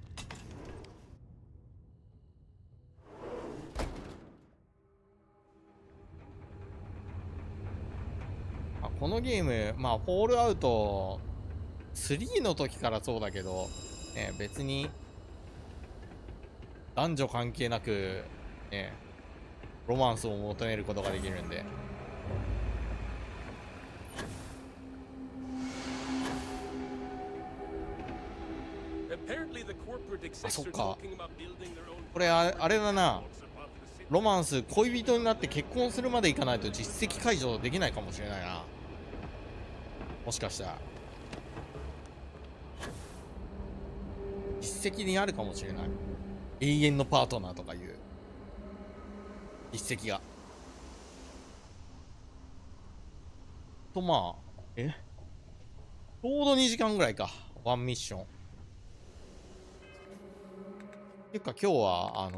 Speaker 1: このゲーム、まあ、フォールアウト3の時からそうだけど、ね、別に男女関係なく、ね、ロマンスを求めることができるんで。あ、そっか。これあれだな。ロマンス、恋人になって結婚するまでいかないと実績解除できないかもしれないな。もしかしたら。実績にあるかもしれない。永遠のパートナーとかいう実績が。とまあ、ちょうど2時間ぐらいか。ワンミッション。ていうか今日は、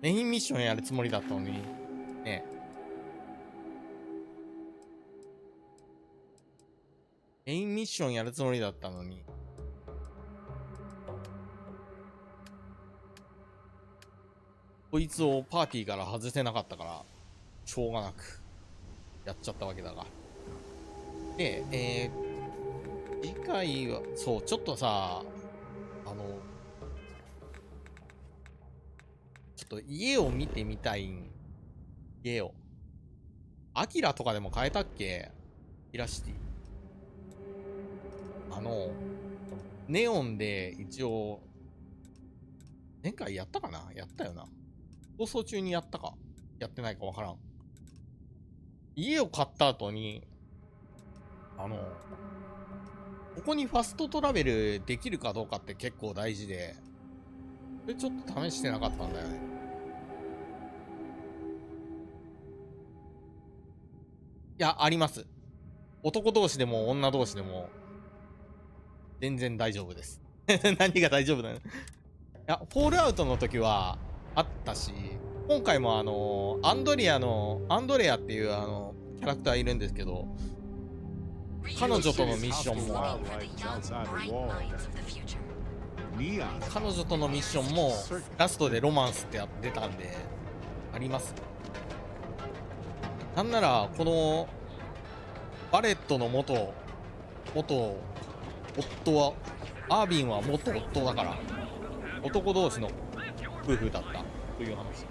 Speaker 1: メインミッションやるつもりだったのに、ね。メインミッションやるつもりだったのに。こいつをパーティーから外せなかったから、しょうがなく、やっちゃったわけだが。で、次回は、そう、ちょっとさ、ちょっと家を見てみたいん。家を。アキラとかでも変えたっけ？キラシティ。ネオンで一応、前回やったかな？やったよな。放送中にやったかやってないかわからん。家を買った後に、ここにファストトラベルできるかどうかって結構大事で、それちょっと試してなかったんだよね。いや、あります。男同士でも女同士でも、全然大丈夫です。何が大丈夫だよ。いや、フォールアウトの時はあったし、今回もアンドレアっていうキャラクターいるんですけど、彼女とのミッションも、ラストでロマンスって出たんで、あります。なんなら、この、バレットの元夫は、アービンは元夫だから、男同士の夫婦だったという話。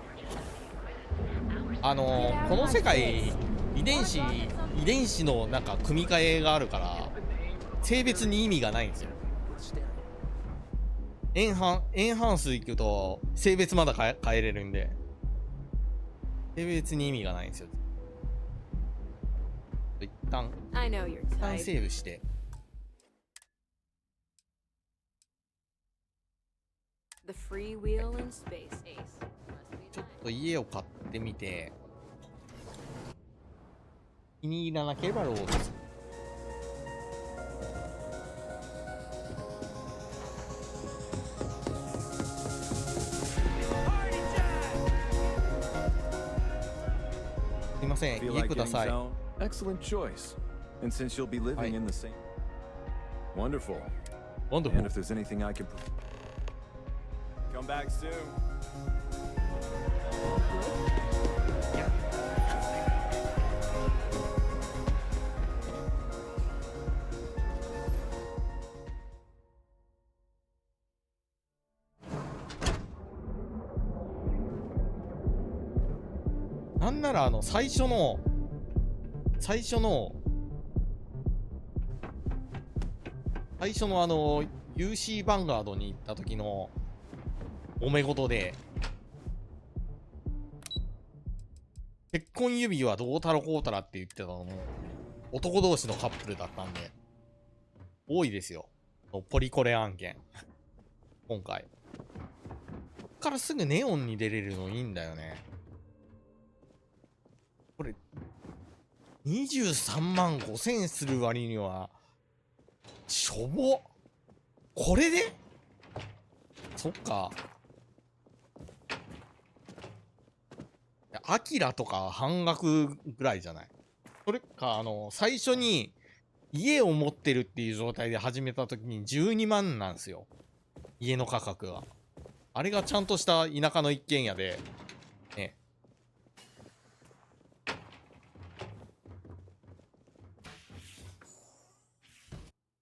Speaker 1: この世界、遺伝子のなんか組み換えがあるから、性別に意味がないんですよ。エンハンス行くと、性別まだ変えれるんで、性別に意味がないんですよ。一旦セーブして。ちょっと家を買ってみて、気に入らなければロードする。すいません、家ください。
Speaker 10: Excellent choice. And since you'll be living in the same. Wonderful.
Speaker 1: Wonderful.
Speaker 10: And if there's anything I can come back soon.
Speaker 1: なんなら最初のUC ヴァンガードに行った時の揉め事で、結婚指輪どうたらこうたらって言ってたのも男同士のカップルだったんで、多いですよ。ポリコレ案件。今回。こっからすぐネオンに出れるのいいんだよね。これ、23万5千する割には、しょぼ。これで？そっか。アキラとか半額ぐらいじゃない？それか、最初に家を持ってるっていう状態で始めた時に12万なんですよ。家の価格が。あれがちゃんとした田舎の一軒家で、ね。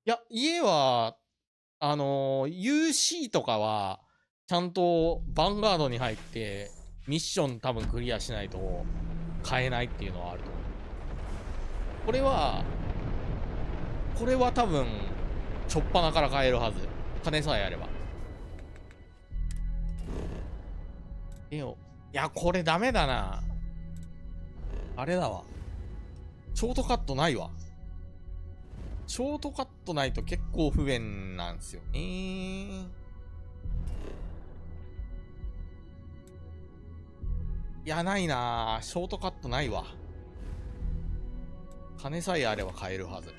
Speaker 1: いや、家は、UC とかは、ちゃんとヴァンガードに入って、ミッション多分クリアしないと、買えないっていうのはあると思う。これは多分、しょっぱなから買えるはず。金さえあれば。いや、これダメだな。あれだわ。ショートカットないわ。ショートカットないと結構不便なんですよね。いや、ないな。ショートカットないわ。金さえあれば買えるはず。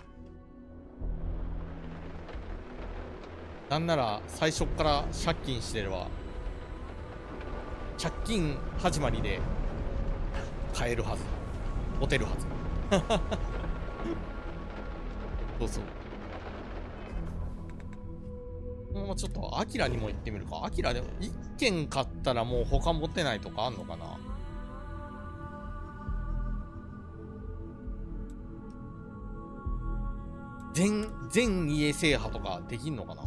Speaker 1: なんなら最初から借金してれば、借金始まりで買えるはず。持てるはず。そうそう。もうちょっとアキラにも行ってみるか。アキラでも1軒買ったらもう他持ってないとかあんのかな。全家制覇とかできんのかな。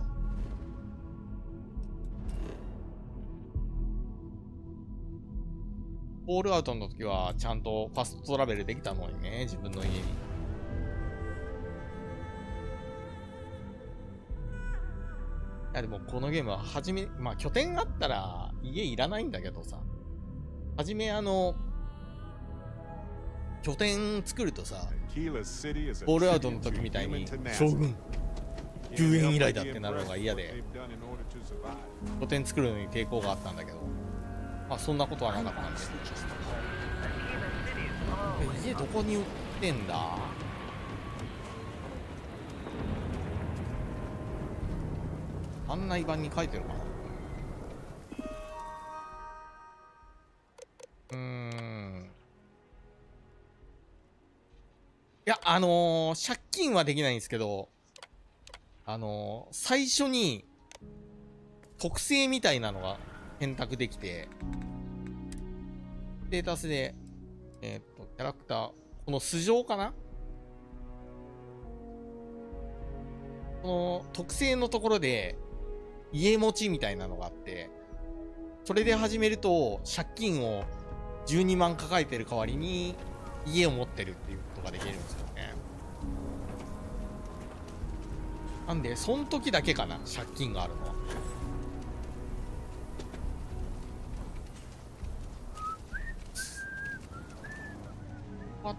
Speaker 1: フォールアウトの時はちゃんとファストトラベルできたのにね、自分の家に。いやでもこのゲームはまあ拠点があったら家いらないんだけどさ、はじめ拠点作るとさ、フォールアウトの時みたいに将軍救援依頼だってなるのが嫌で、拠点作るのに抵抗があったんだけど、まあそんなことはなかったんで。家どこに売ってんだ？案内板に書いてるかな。いや、借金はできないんですけど、最初に特性みたいなのが選択できて、ステータスで、キャラクター、この素性かな？この特性のところで、家持ちみたいなのがあって、それで始めると、借金を12万抱えてる代わりに、家を持ってるっていうことができるんですよね。なんで、その時だけかな、借金があるのは。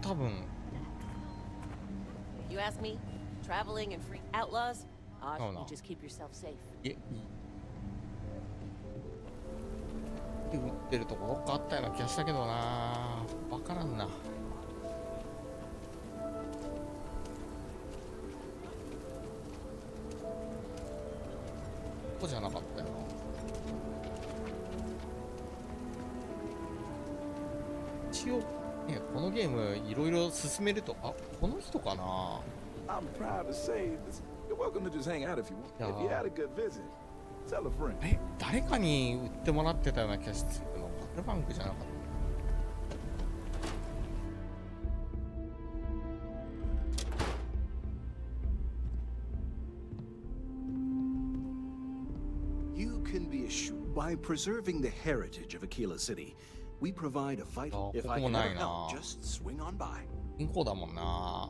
Speaker 1: 多分。
Speaker 3: You ask me? Traveling and free outlaws?
Speaker 1: No, no.
Speaker 3: You just keep yourself safe.
Speaker 1: 売ってるとこどっかあったような気がしたけどな。わからんな。ここじゃなかったよな。一応ね、このゲームいろいろ進めると、あ、この人かな。
Speaker 10: I'm proud to say this. You're welcome to just hang out if you want. If you had a good visit, tell a friend.
Speaker 1: 誰かに売ってもらってたような気がするけど、バルバンクじゃなかった。
Speaker 15: You can be assured by preserving the heritage of Aquila City, we provide a vital. If I can ever help, just swing on by.
Speaker 1: 銀行だもんな。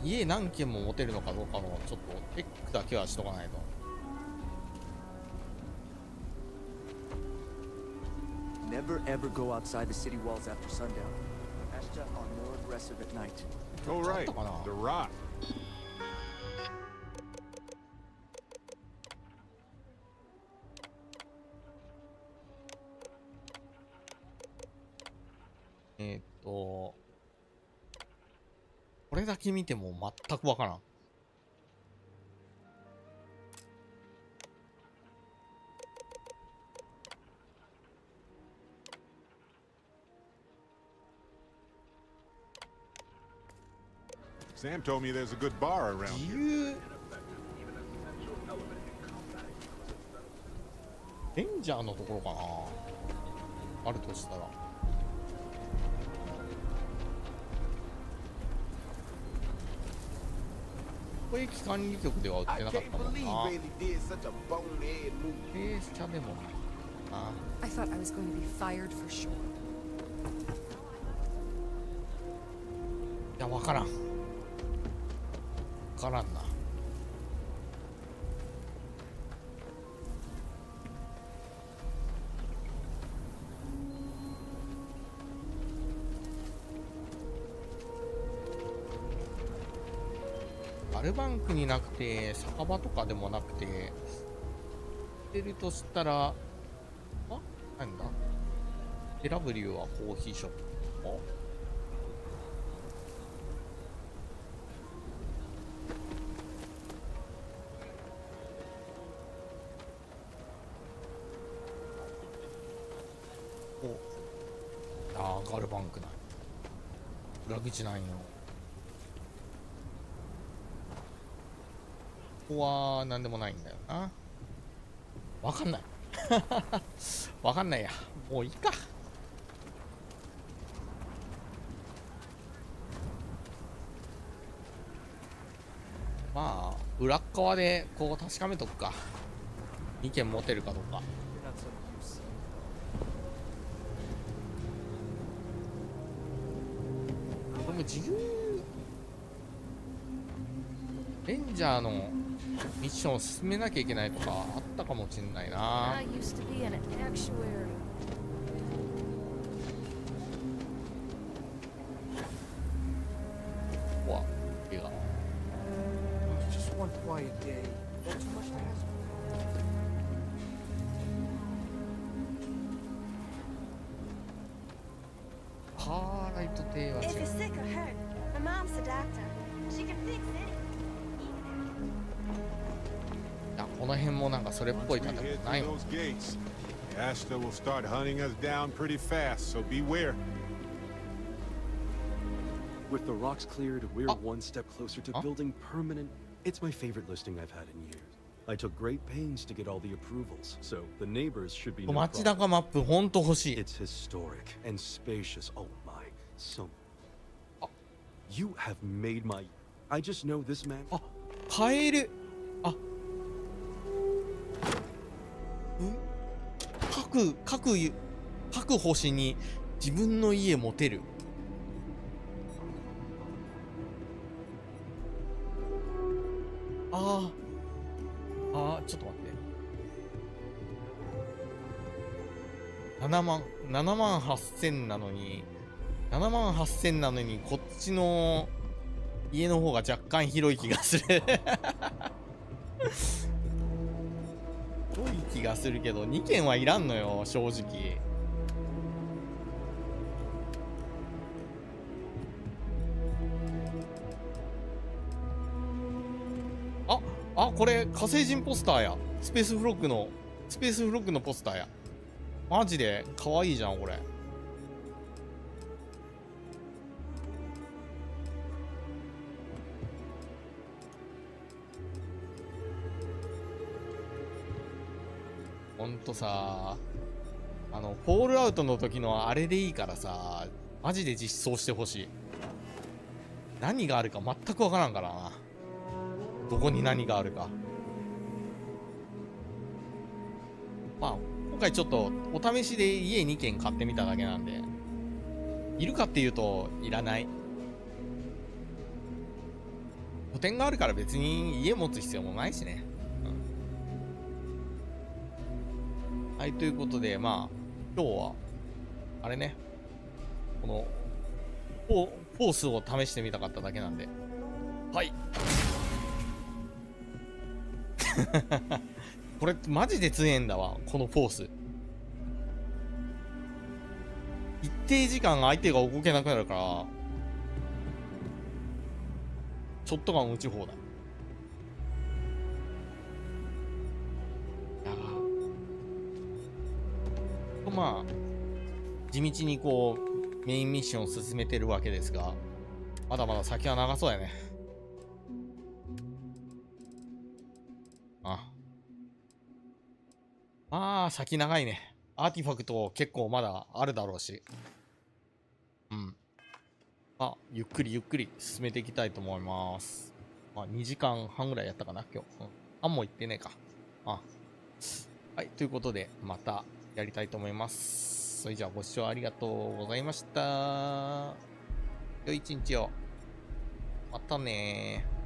Speaker 1: 家何軒も持てるのかどうかのちょっとチェックだけはしとかないと。
Speaker 16: Never ever go outside the city walls after sundown. Ashta are more aggressive at night.
Speaker 2: Oh right, the rock.
Speaker 1: これだけ見ても全くわからん。
Speaker 2: Sam told me there's a good bar around here.
Speaker 1: レンジャーのところかな。あるとしたら。交易管理局では売ってなかったもんな。弊社でもな。
Speaker 3: I thought I was going to be fired for sure.
Speaker 1: いや、わからん。わからんな。バルバンクになくて、酒場とかでもなくて、売ってるとしたら、あ、なんだ？テラブリューはコーヒーショップ。ああ、ガルバンクない。裏口ないの。ここは何でもないんだよな。わかんない。わかんないや。もういいか。裏っ側でこう確かめとくか。2件持てるかどうか。
Speaker 16: You're not some use.
Speaker 1: でも自由レンジャーのミッションを進めなきゃいけないとかあったかもしんないな。
Speaker 3: I used to be an actuary.
Speaker 1: ここは映画
Speaker 16: Just one quiet day. That's too much to ask.
Speaker 1: パーライト艇は違
Speaker 17: If you're
Speaker 1: う。
Speaker 17: sick or hurt, my mom's a doctor. She can fix it.
Speaker 1: あ、この辺もなんかそれっぽい
Speaker 2: Once
Speaker 1: 建
Speaker 2: we
Speaker 1: 物
Speaker 2: hit
Speaker 1: ない
Speaker 2: through
Speaker 1: もん。
Speaker 2: those gates, the Asta will start hunting us down pretty fast, so beware.
Speaker 16: With the rocks cleared, we're one step closer to building permanent. It's my favorite listing I've had in years. I took great pains to get all the approvals, so the neighbors should be no
Speaker 1: 街
Speaker 16: problem.
Speaker 1: 中マップほんと欲しい。
Speaker 16: It's historic and spacious. Oh my, so. You have made my. I just know this man.
Speaker 1: カエル。あ、各星に自分の家持てる。ちょっと待って。7万8000なのに、こっちの家の方が若干広い気がする。広い気がするけど、2軒はいらんのよ、正直。これ火星人ポスターや。スペースフロッグのポスターや。マジで可愛いじゃんこれ。ほんとさ、フォールアウトの時のあれでいいからさ、マジで実装してほしい。何があるか全くわからんからな。どこに何があるか。まあ、今回ちょっとお試しで家2軒買ってみただけなんで、いるかっていうといらない。拠点があるから別に家持つ必要もないしね。はい、ということで、まあ、今日は、あれね、この、フォースを試してみたかっただけなんで。はい。これマジで強えんだわ、このフォース。一定時間相手が動けなくなるから、ショットガン撃ち放題。まあ、地道にこう、メインミッションを進めてるわけですが、まだまだ先は長そうやね。先長いね。アーティファクト結構まだあるだろうし。ゆっくり進めていきたいと思います。2時間半ぐらいやったかな、今日。もう行ってねえか。はい、ということで、またやりたいと思います。それじゃあご視聴ありがとうございました。良い一日を。またねー。